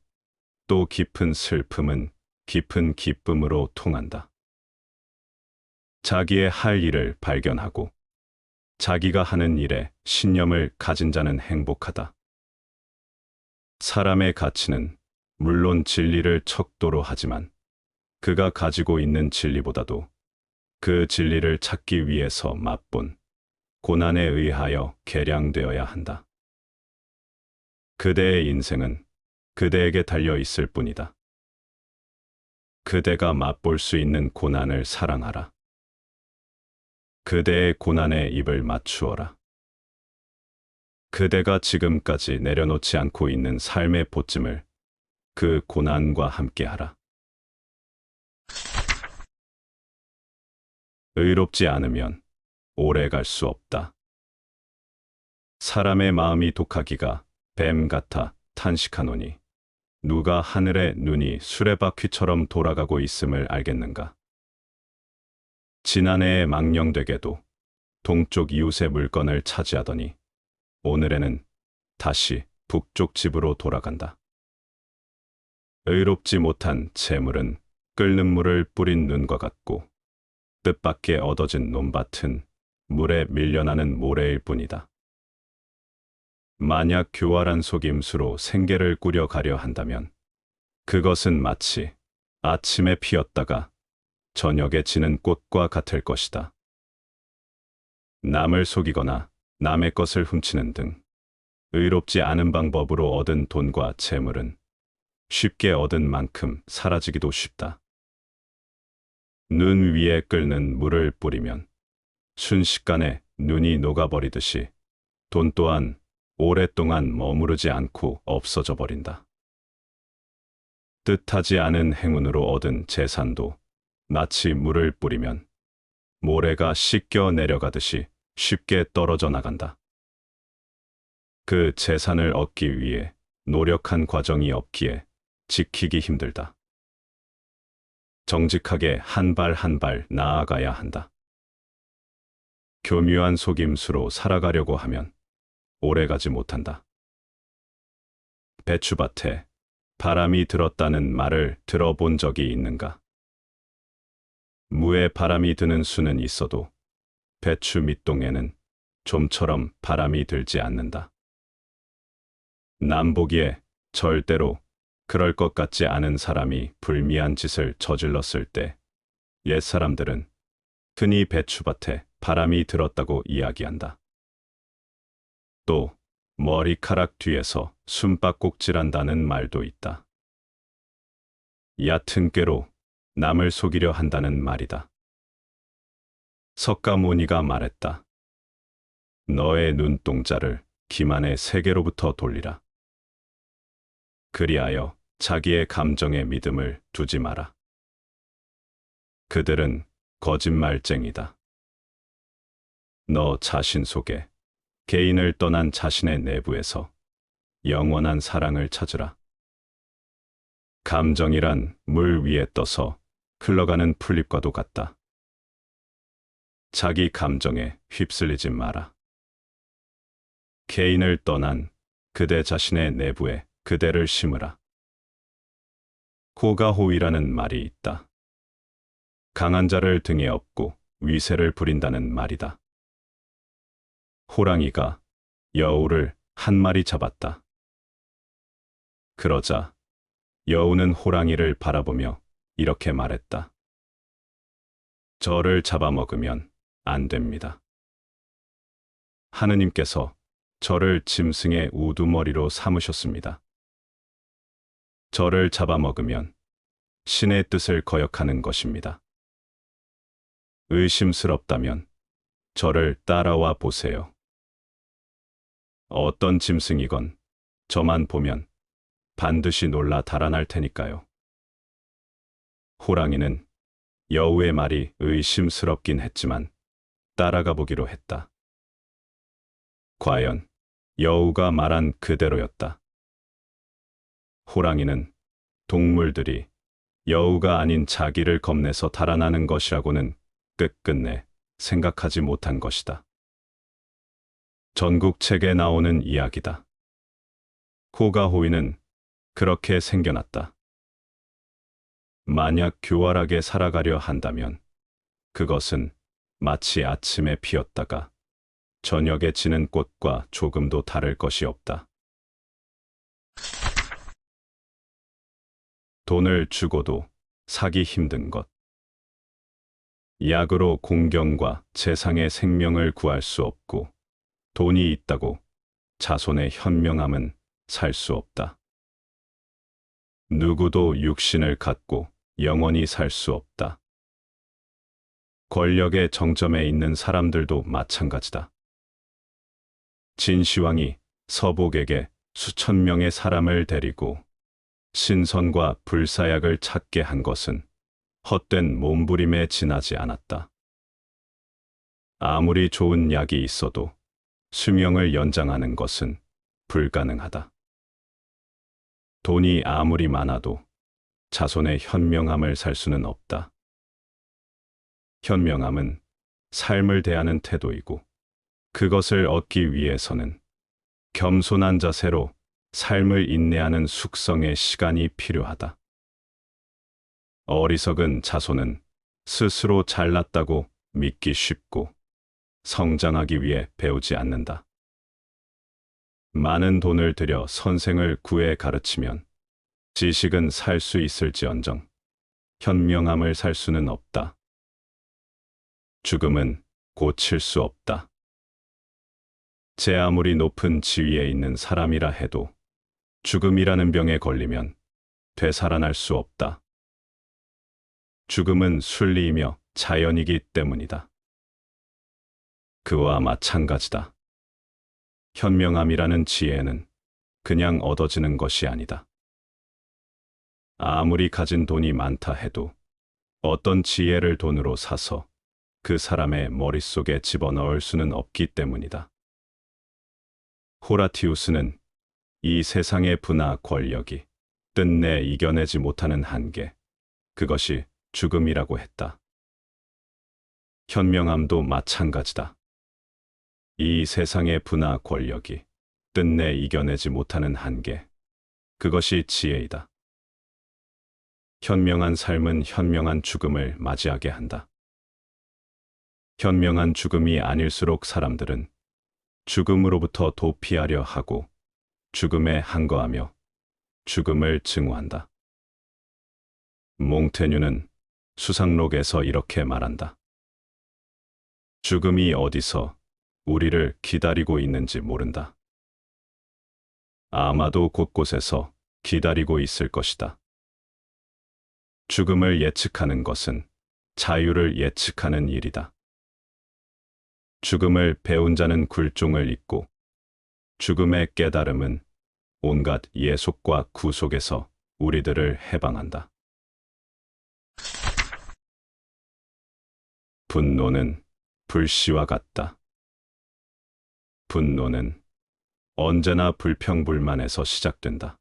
또 깊은 슬픔은 깊은 기쁨으로 통한다. 자기의 할 일을 발견하고 자기가 하는 일에 신념을 가진 자는 행복하다. 사람의 가치는 물론 진리를 척도로 하지만 그가 가지고 있는 진리보다도 그 진리를 찾기 위해서 맛본 고난에 의하여 개량되어야 한다. 그대의 인생은 그대에게 달려 있을 뿐이다. 그대가 맛볼 수 있는 고난을 사랑하라. 그대의 고난에 입을 맞추어라. 그대가 지금까지 내려놓지 않고 있는 삶의 보찜을 그 고난과 함께하라. 의롭지 않으면 오래 갈 수 없다. 사람의 마음이 독하기가 뱀 같아 탄식하노니 누가 하늘의 눈이 수레바퀴처럼 돌아가고 있음을 알겠는가? 지난해에 망령되게도 동쪽 이웃의 물건을 차지하더니 오늘에는 다시 북쪽 집으로 돌아간다. 의롭지 못한 재물은 끓는 물을 뿌린 눈과 같고 뜻밖에 얻어진 논밭은 물에 밀려나는 모래일 뿐이다. 만약 교활한 속임수로 생계를 꾸려가려 한다면 그것은 마치 아침에 피었다가 저녁에 지는 꽃과 같을 것이다. 남을 속이거나 남의 것을 훔치는 등 의롭지 않은 방법으로 얻은 돈과 재물은 쉽게 얻은 만큼 사라지기도 쉽다. 눈 위에 끓는 물을 뿌리면 순식간에 눈이 녹아버리듯이 돈 또한 오랫동안 머무르지 않고 없어져 버린다. 뜻하지 않은 행운으로 얻은 재산도 마치 물을 뿌리면 모래가 씻겨 내려가듯이 쉽게 떨어져 나간다. 그 재산을 얻기 위해 노력한 과정이 없기에 지키기 힘들다. 정직하게 한 발 한 발 나아가야 한다. 교묘한 속임수로 살아가려고 하면 오래가지 못한다. 배추밭에 바람이 들었다는 말을 들어본 적이 있는가? 무에 바람이 드는 수는 있어도 배추 밑동에는 좀처럼 바람이 들지 않는다. 남 보기에 절대로 그럴 것 같지 않은 사람이 불미한 짓을 저질렀을 때 옛사람들은 흔히 배추밭에 바람이 들었다고 이야기한다. 또 머리카락 뒤에서 숨바꼭질한다는 말도 있다. 얕은 꾀로 남을 속이려 한다는 말이다. 석가모니가 말했다. 너의 눈동자를 기만의 세계로부터 돌리라. 그리하여 자기의 감정에 믿음을 두지 마라. 그들은 거짓말쟁이다. 너 자신 속에 개인을 떠난 자신의 내부에서 영원한 사랑을 찾으라. 감정이란 물 위에 떠서 흘러가는 풀잎과도 같다. 자기 감정에 휩쓸리지 마라. 개인을 떠난 그대 자신의 내부에 그대를 심으라. 호가호위라는 말이 있다. 강한 자를 등에 업고 위세를 부린다는 말이다. 호랑이가 여우를 한 마리 잡았다. 그러자 여우는 호랑이를 바라보며 이렇게 말했다. 저를 잡아먹으면 안 됩니다. 하느님께서 저를 짐승의 우두머리로 삼으셨습니다. 저를 잡아먹으면 신의 뜻을 거역하는 것입니다. 의심스럽다면 저를 따라와 보세요. 어떤 짐승이건 저만 보면 반드시 놀라 달아날 테니까요. 호랑이는 여우의 말이 의심스럽긴 했지만 따라가 보기로 했다. 과연 여우가 말한 그대로였다. 호랑이는 동물들이 여우가 아닌 자기를 겁내서 달아나는 것이라고는 끝끝내 생각하지 못한 것이다. 전국책에 나오는 이야기다. 호가호위는 그렇게 생겨났다. 만약 교활하게 살아가려 한다면 그것은 마치 아침에 피었다가 저녁에 지는 꽃과 조금도 다를 것이 없다. 돈을 주고도 사기 힘든 것. 약으로 공경과 재상의 생명을 구할 수 없고 돈이 있다고 자손의 현명함은 살 수 없다. 누구도 육신을 갖고 영원히 살 수 없다. 권력의 정점에 있는 사람들도 마찬가지다. 진시황이 서복에게 수천 명의 사람을 데리고 신선과 불사약을 찾게 한 것은 헛된 몸부림에 지나지 않았다. 아무리 좋은 약이 있어도 수명을 연장하는 것은 불가능하다. 돈이 아무리 많아도 자손의 현명함을 살 수는 없다. 현명함은 삶을 대하는 태도이고 그것을 얻기 위해서는 겸손한 자세로 삶을 인내하는 숙성의 시간이 필요하다. 어리석은 자손은 스스로 잘났다고 믿기 쉽고 성장하기 위해 배우지 않는다. 많은 돈을 들여 선생을 구해 가르치면 지식은 살 수 있을지언정 현명함을 살 수는 없다. 죽음은 고칠 수 없다. 제 아무리 높은 지위에 있는 사람이라 해도 죽음이라는 병에 걸리면 되살아날 수 없다. 죽음은 순리이며 자연이기 때문이다. 그와 마찬가지다. 현명함이라는 지혜는 그냥 얻어지는 것이 아니다. 아무리 가진 돈이 많다 해도 어떤 지혜를 돈으로 사서 그 사람의 머릿속에 집어넣을 수는 없기 때문이다. 호라티우스는 이 세상의 부나 권력이 끝내 이겨내지 못하는 한계, 그것이 죽음이라고 했다. 현명함도 마찬가지다. 이 세상의 부나 권력이 끝내 이겨내지 못하는 한계, 그것이 지혜이다. 현명한 삶은 현명한 죽음을 맞이하게 한다. 현명한 죽음이 아닐수록 사람들은 죽음으로부터 도피하려 하고 죽음에 항거하며 죽음을 증오한다. 몽테뉴는 수상록에서 이렇게 말한다. 죽음이 어디서 우리를 기다리고 있는지 모른다. 아마도 곳곳에서 기다리고 있을 것이다. 죽음을 예측하는 것은 자유를 예측하는 일이다. 죽음을 배운 자는 굴종을 잊고 죽음의 깨달음은 온갖 예속과 구속에서 우리들을 해방한다. 분노는 불씨와 같다. 분노는 언제나 불평불만에서 시작된다.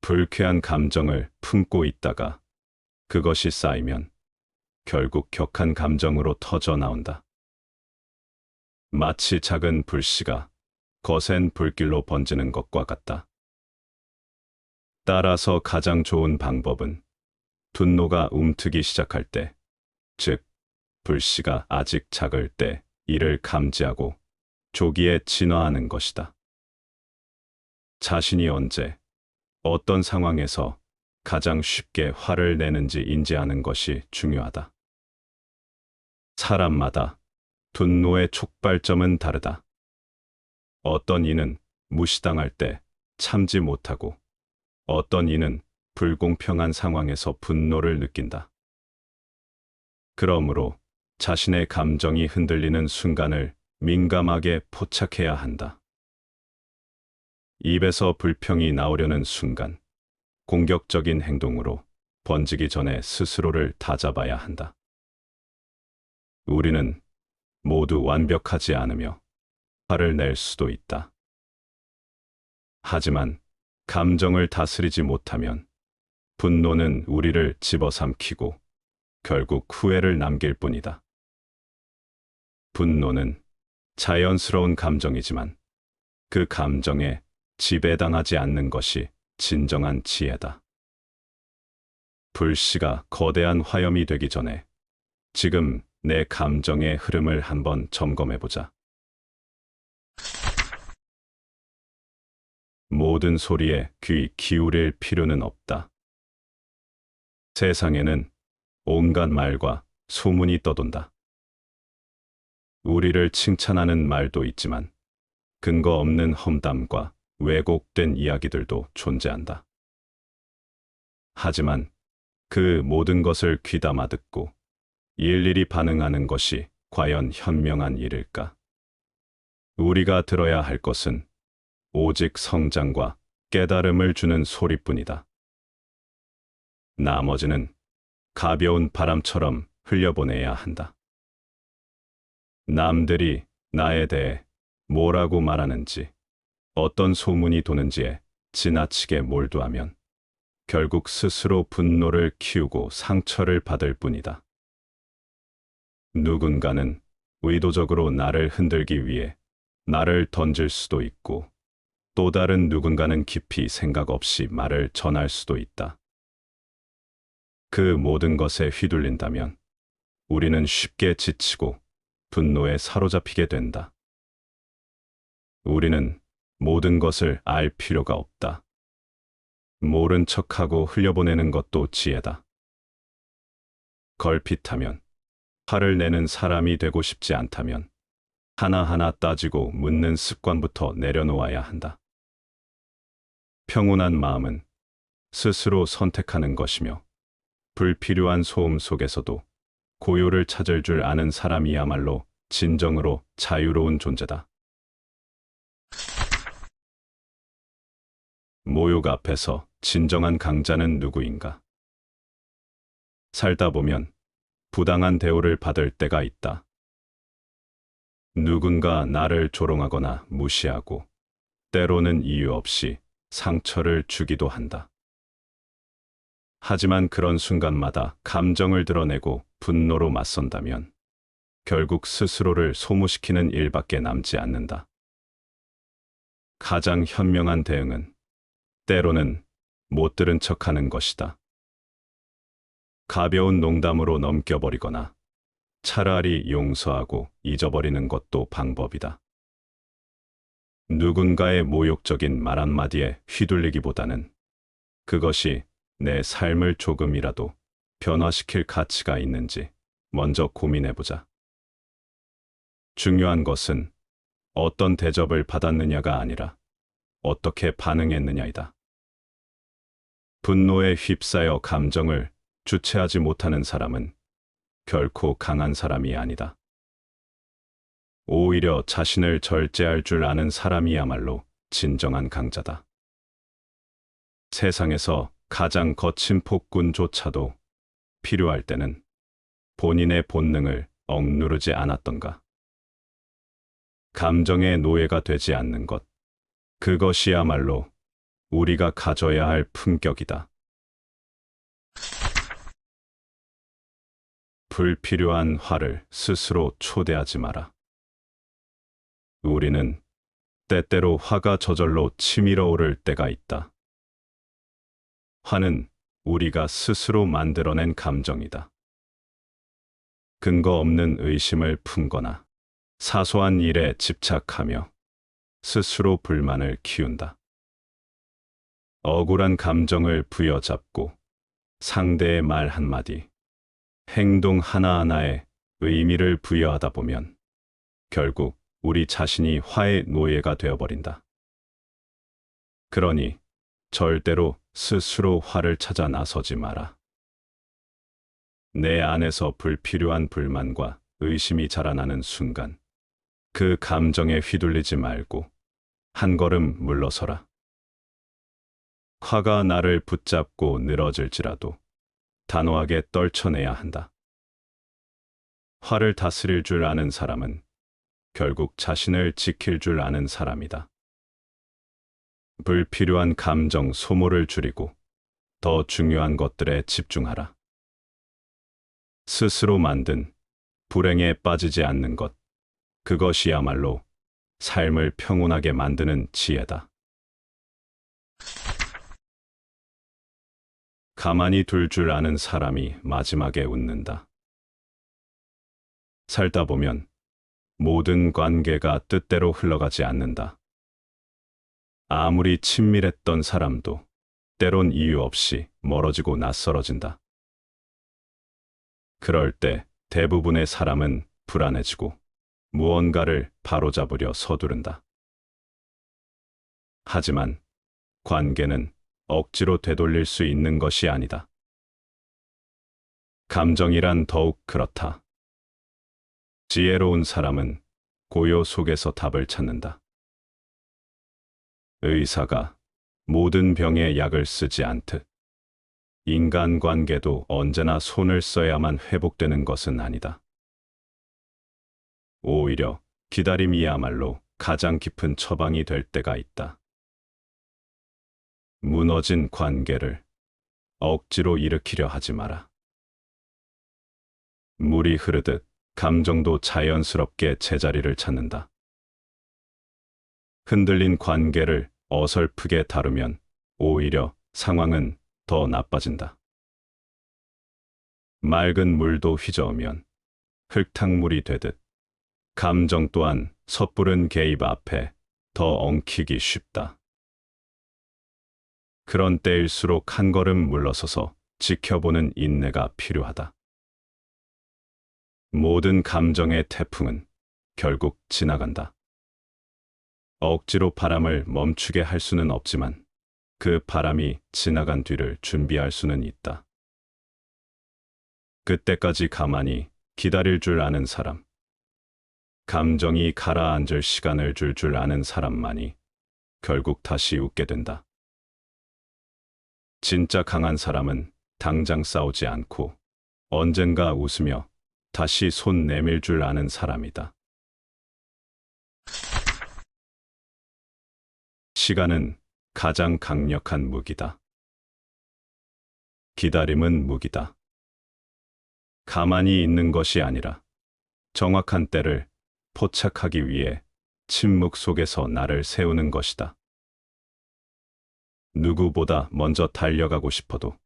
불쾌한 감정을 품고 있다가 그것이 쌓이면 결국 격한 감정으로 터져 나온다. 마치 작은 불씨가 거센 불길로 번지는 것과 같다. 따라서 가장 좋은 방법은 분노가 움트기 시작할 때, 즉 불씨가 아직 작을 때 이를 감지하고 조기에 진화하는 것이다. 자신이 언제, 어떤 상황에서 가장 쉽게 화를 내는지 인지하는 것이 중요하다. 사람마다 분노의 촉발점은 다르다. 어떤 이는 무시당할 때 참지 못하고 어떤 이는 불공평한 상황에서 분노를 느낀다. 그러므로 자신의 감정이 흔들리는 순간을 민감하게 포착해야 한다. 입에서 불평이 나오려는 순간 공격적인 행동으로 번지기 전에 스스로를 다잡아야 한다. 우리는 모두 완벽하지 않으며 화를 낼 수도 있다. 하지만 감정을 다스리지 못하면 분노는 우리를 집어삼키고 결국 후회를 남길 뿐이다. 분노는 자연스러운 감정이지만 그 감정에 지배당하지 않는 것이 진정한 지혜다. 불씨가 거대한 화염이 되기 전에 지금 내 감정의 흐름을 한번 점검해보자. 모든 소리에 귀 기울일 필요는 없다. 세상에는 온갖 말과 소문이 떠돈다. 우리를 칭찬하는 말도 있지만 근거 없는 험담과 왜곡된 이야기들도 존재한다. 하지만 그 모든 것을 귀담아 듣고 일일이 반응하는 것이 과연 현명한 일일까? 우리가 들어야 할 것은 오직 성장과 깨달음을 주는 소리뿐이다. 나머지는 가벼운 바람처럼 흘려보내야 한다. 남들이 나에 대해 뭐라고 말하는지, 어떤 소문이 도는지에 지나치게 몰두하면 결국 스스로 분노를 키우고 상처를 받을 뿐이다. 누군가는 의도적으로 나를 흔들기 위해 나를 던질 수도 있고, 또 다른 누군가는 깊이 생각 없이 말을 전할 수도 있다. 그 모든 것에 휘둘린다면 우리는 쉽게 지치고 분노에 사로잡히게 된다. 우리는 모든 것을 알 필요가 없다. 모른 척하고 흘려보내는 것도 지혜다. 걸핏하면, 화를 내는 사람이 되고 싶지 않다면 하나하나 따지고 묻는 습관부터 내려놓아야 한다. 평온한 마음은 스스로 선택하는 것이며 불필요한 소음 속에서도 고요를 찾을 줄 아는 사람이야말로 진정으로 자유로운 존재다. 모욕 앞에서 진정한 강자는 누구인가? 살다 보면 부당한 대우를 받을 때가 있다. 누군가 나를 조롱하거나 무시하고 때로는 이유 없이 상처를 주기도 한다. 하지만 그런 순간마다 감정을 드러내고 분노로 맞선다면 결국 스스로를 소모시키는 일밖에 남지 않는다. 가장 현명한 대응은 때로는 못 들은 척하는 것이다. 가벼운 농담으로 넘겨버리거나 차라리 용서하고 잊어버리는 것도 방법이다. 누군가의 모욕적인 말 한마디에 휘둘리기보다는 그것이 내 삶을 조금이라도 변화시킬 가치가 있는지 먼저 고민해보자. 중요한 것은 어떤 대접을 받았느냐가 아니라 어떻게 반응했느냐이다. 분노에 휩싸여 감정을 주체하지 못하는 사람은 결코 강한 사람이 아니다. 오히려 자신을 절제할 줄 아는 사람이야말로 진정한 강자다. 세상에서 가장 거친 폭군조차도 필요할 때는 본인의 본능을 억누르지 않았던가. 감정의 노예가 되지 않는 것, 그것이야말로 우리가 가져야 할 품격이다. 불필요한 화를 스스로 초대하지 마라. 우리는 때때로 화가 저절로 치밀어 오를 때가 있다. 화는 우리가 스스로 만들어낸 감정이다. 근거 없는 의심을 품거나 사소한 일에 집착하며 스스로 불만을 키운다. 억울한 감정을 부여잡고 상대의 말 한마디, 행동 하나하나에 의미를 부여하다 보면 결국 우리 자신이 화의 노예가 되어버린다. 그러니 절대로 스스로 화를 찾아 나서지 마라. 내 안에서 불필요한 불만과 의심이 자라나는 순간 그 감정에 휘둘리지 말고 한 걸음 물러서라. 화가 나를 붙잡고 늘어질지라도 단호하게 떨쳐내야 한다. 화를 다스릴 줄 아는 사람은 결국 자신을 지킬 줄 아는 사람이다. 불필요한 감정 소모를 줄이고 더 중요한 것들에 집중하라. 스스로 만든 불행에 빠지지 않는 것, 그것이야말로 삶을 평온하게 만드는 지혜다. 가만히 둘 줄 아는 사람이 마지막에 웃는다. 살다 보면 모든 관계가 뜻대로 흘러가지 않는다. 아무리 친밀했던 사람도 때론 이유 없이 멀어지고 낯설어진다. 그럴 때 대부분의 사람은 불안해지고 무언가를 바로잡으려 서두른다. 하지만 관계는 억지로 되돌릴 수 있는 것이 아니다. 감정이란 더욱 그렇다. 지혜로운 사람은 고요 속에서 답을 찾는다. 의사가 모든 병에 약을 쓰지 않듯 인간관계도 언제나 손을 써야만 회복되는 것은 아니다. 오히려 기다림이야말로 가장 깊은 처방이 될 때가 있다. 무너진 관계를 억지로 일으키려 하지 마라. 물이 흐르듯 감정도 자연스럽게 제자리를 찾는다. 흔들린 관계를 어설프게 다루면 오히려 상황은 더 나빠진다. 맑은 물도 휘저으면 흙탕물이 되듯 감정 또한 섣부른 개입 앞에 더 엉키기 쉽다. 그런 때일수록 한 걸음 물러서서 지켜보는 인내가 필요하다. 모든 감정의 태풍은 결국 지나간다. 억지로 바람을 멈추게 할 수는 없지만 그 바람이 지나간 뒤를 준비할 수는 있다. 그때까지 가만히 기다릴 줄 아는 사람, 감정이 가라앉을 시간을 줄 아는 사람만이 결국 다시 웃게 된다. 진짜 강한 사람은 당장 싸우지 않고 언젠가 웃으며 다시 손 내밀 줄 아는 사람이다. 시간은 가장 강력한 무기다. 기다림은 무기다. 가만히 있는 것이 아니라 정확한 때를 포착하기 위해 침묵 속에서 나를 세우는 것이다. 누구보다 먼저 달려가고 싶어도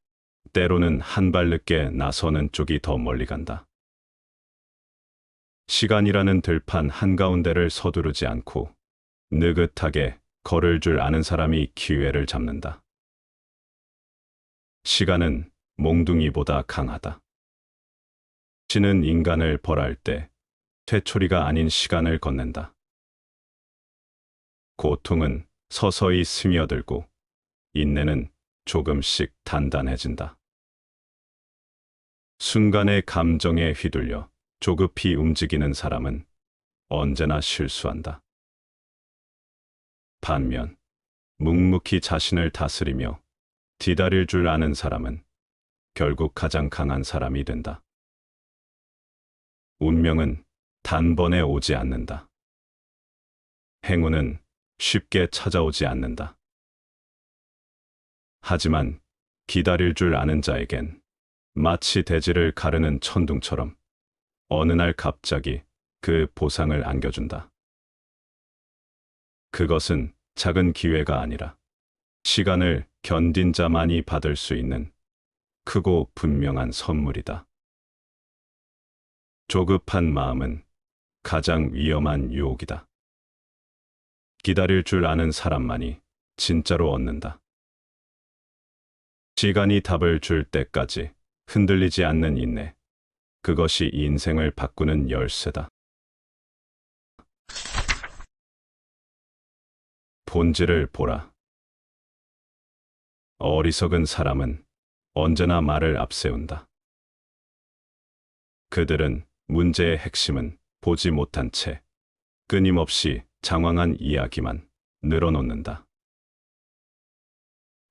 때로는 한 발 늦게 나서는 쪽이 더 멀리 간다. 시간이라는 들판 한가운데를 서두르지 않고 느긋하게 걸을 줄 아는 사람이 기회를 잡는다. 시간은 몽둥이보다 강하다. 신은 인간을 벌할 때 퇴초리가 아닌 시간을 건넨다. 고통은 서서히 스며들고 인내는 조금씩 단단해진다. 순간의 감정에 휘둘려 조급히 움직이는 사람은 언제나 실수한다. 반면 묵묵히 자신을 다스리며 기다릴 줄 아는 사람은 결국 가장 강한 사람이 된다. 운명은 단번에 오지 않는다. 행운은 쉽게 찾아오지 않는다. 하지만 기다릴 줄 아는 자에겐 마치 대지를 가르는 천둥처럼 어느 날 갑자기 그 보상을 안겨준다. 그것은 작은 기회가 아니라 시간을 견딘 자만이 받을 수 있는 크고 분명한 선물이다. 조급한 마음은 가장 위험한 유혹이다. 기다릴 줄 아는 사람만이 진짜로 얻는다. 시간이 답을 줄 때까지 흔들리지 않는 인내, 그것이 인생을 바꾸는 열쇠다. 본질을 보라. 어리석은 사람은 언제나 말을 앞세운다. 그들은 문제의 핵심은 보지 못한 채 끊임없이 장황한 이야기만 늘어놓는다.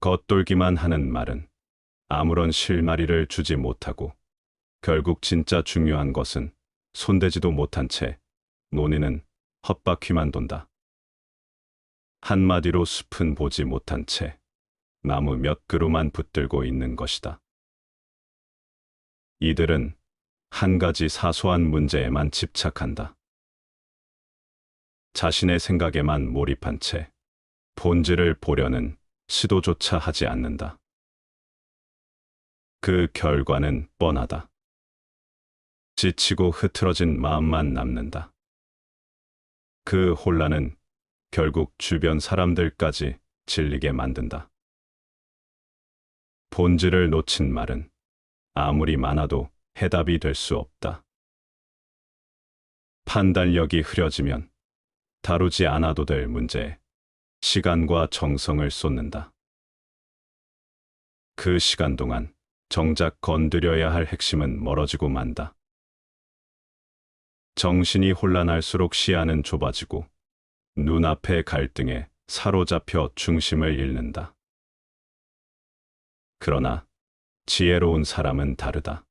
겉돌기만 하는 말은 아무런 실마리를 주지 못하고 결국 진짜 중요한 것은 손대지도 못한 채 논의는 헛바퀴만 돈다. 한마디로 숲은 보지 못한 채 나무 몇 그루만 붙들고 있는 것이다. 이들은 한 가지 사소한 문제에만 집착한다. 자신의 생각에만 몰입한 채 본질을 보려는 시도조차 하지 않는다. 그 결과는 뻔하다. 지치고 흐트러진 마음만 남는다. 그 혼란은 결국 주변 사람들까지 질리게 만든다. 본질을 놓친 말은 아무리 많아도 해답이 될 수 없다. 판단력이 흐려지면 다루지 않아도 될 문제에 시간과 정성을 쏟는다. 그 시간 동안 정작 건드려야 할 핵심은 멀어지고 만다. 정신이 혼란할수록 시야는 좁아지고 눈앞의 갈등에 사로잡혀 중심을 잃는다. 그러나 지혜로운 사람은 다르다.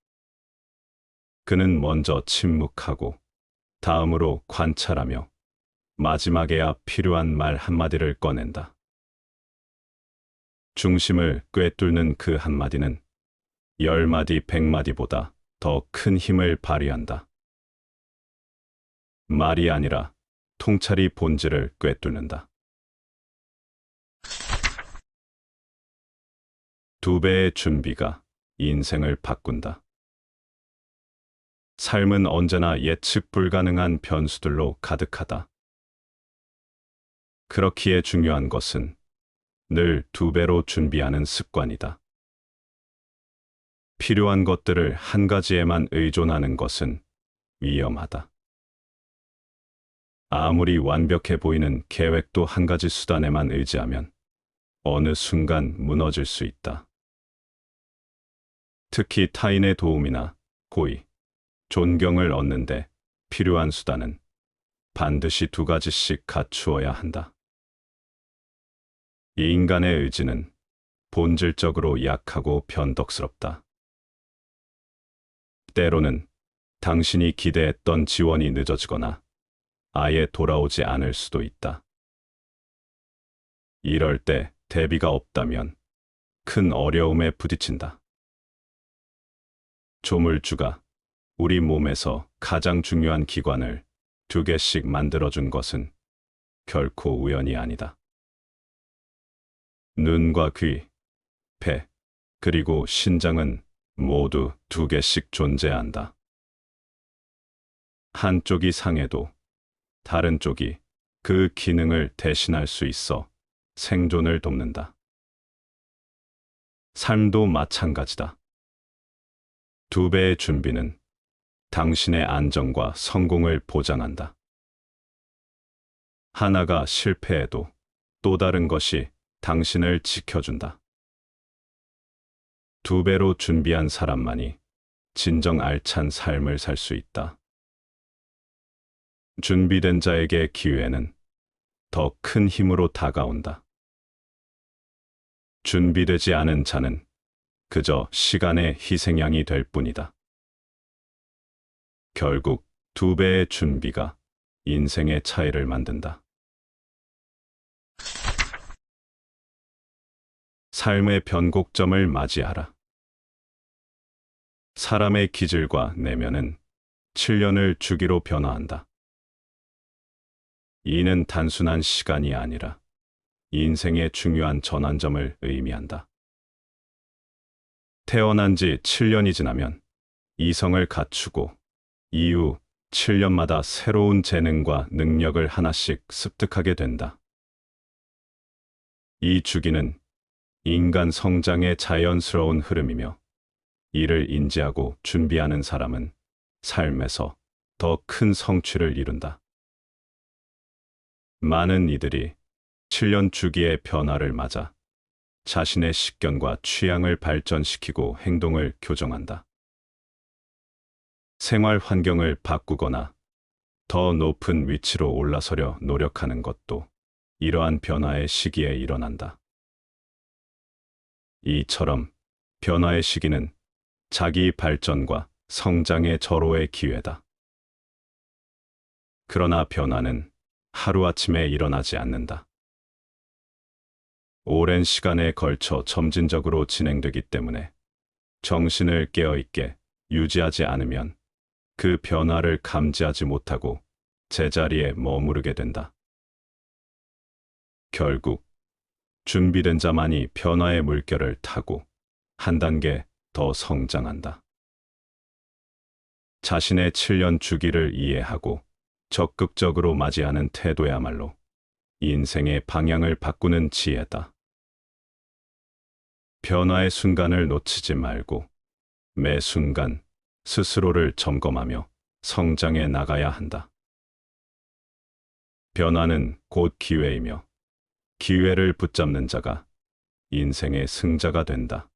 그는 먼저 침묵하고 다음으로 관찰하며 마지막에야 필요한 말 한마디를 꺼낸다. 중심을 꿰뚫는 그 한마디는 10마디, 100마디보다 더 큰 힘을 발휘한다. 말이 아니라 통찰이 본질을 꿰뚫는다. 2배의 준비가 인생을 바꾼다. 삶은 언제나 예측 불가능한 변수들로 가득하다. 그렇기에 중요한 것은 늘 2배로 준비하는 습관이다. 필요한 것들을 한 가지에만 의존하는 것은 위험하다. 아무리 완벽해 보이는 계획도 한 가지 수단에만 의지하면 어느 순간 무너질 수 있다. 특히 타인의 도움이나 호의, 존경을 얻는데 필요한 수단은 반드시 2가지씩 갖추어야 한다. 이 인간의 의지는 본질적으로 약하고 변덕스럽다. 때로는 당신이 기대했던 지원이 늦어지거나 아예 돌아오지 않을 수도 있다. 이럴 때 대비가 없다면 큰 어려움에 부딪힌다. 조물주가 우리 몸에서 가장 중요한 기관을 2개씩 만들어준 것은 결코 우연이 아니다. 눈과 귀, 배, 그리고 신장은 모두 2개씩 존재한다. 한쪽이 상해도 다른 쪽이 그 기능을 대신할 수 있어 생존을 돕는다. 삶도 마찬가지다. 2배의 준비는 당신의 안정과 성공을 보장한다. 하나가 실패해도 또 다른 것이 당신을 지켜준다. 2배로 준비한 사람만이 진정 알찬 삶을 살 수 있다. 준비된 자에게 기회는 더 큰 힘으로 다가온다. 준비되지 않은 자는 그저 시간의 희생양이 될 뿐이다. 결국 2배의 준비가 인생의 차이를 만든다. 삶의 변곡점을 맞이하라. 사람의 기질과 내면은 7년을 주기로 변화한다. 이는 단순한 시간이 아니라 인생의 중요한 전환점을 의미한다. 태어난 지 7년이 지나면 이성을 갖추고 이후 7년마다 새로운 재능과 능력을 하나씩 습득하게 된다. 이 주기는 인간 성장의 자연스러운 흐름이며 이를 인지하고 준비하는 사람은 삶에서 더 큰 성취를 이룬다. 많은 이들이 7년 주기의 변화를 맞아 자신의 식견과 취향을 발전시키고 행동을 교정한다. 생활 환경을 바꾸거나 더 높은 위치로 올라서려 노력하는 것도 이러한 변화의 시기에 일어난다. 이처럼 변화의 시기는 자기 발전과 성장의 절호의 기회다. 그러나 변화는 하루아침에 일어나지 않는다. 오랜 시간에 걸쳐 점진적으로 진행되기 때문에 정신을 깨어있게 유지하지 않으면 그 변화를 감지하지 못하고 제자리에 머무르게 된다. 결국 준비된 자만이 변화의 물결을 타고 한 단계 더 성장한다. 자신의 7년 주기를 이해하고 적극적으로 맞이하는 태도야말로 인생의 방향을 바꾸는 지혜다. 변화의 순간을 놓치지 말고 매 순간 스스로를 점검하며 성장해 나가야 한다. 변화는 곧 기회이며 기회를 붙잡는 자가 인생의 승자가 된다.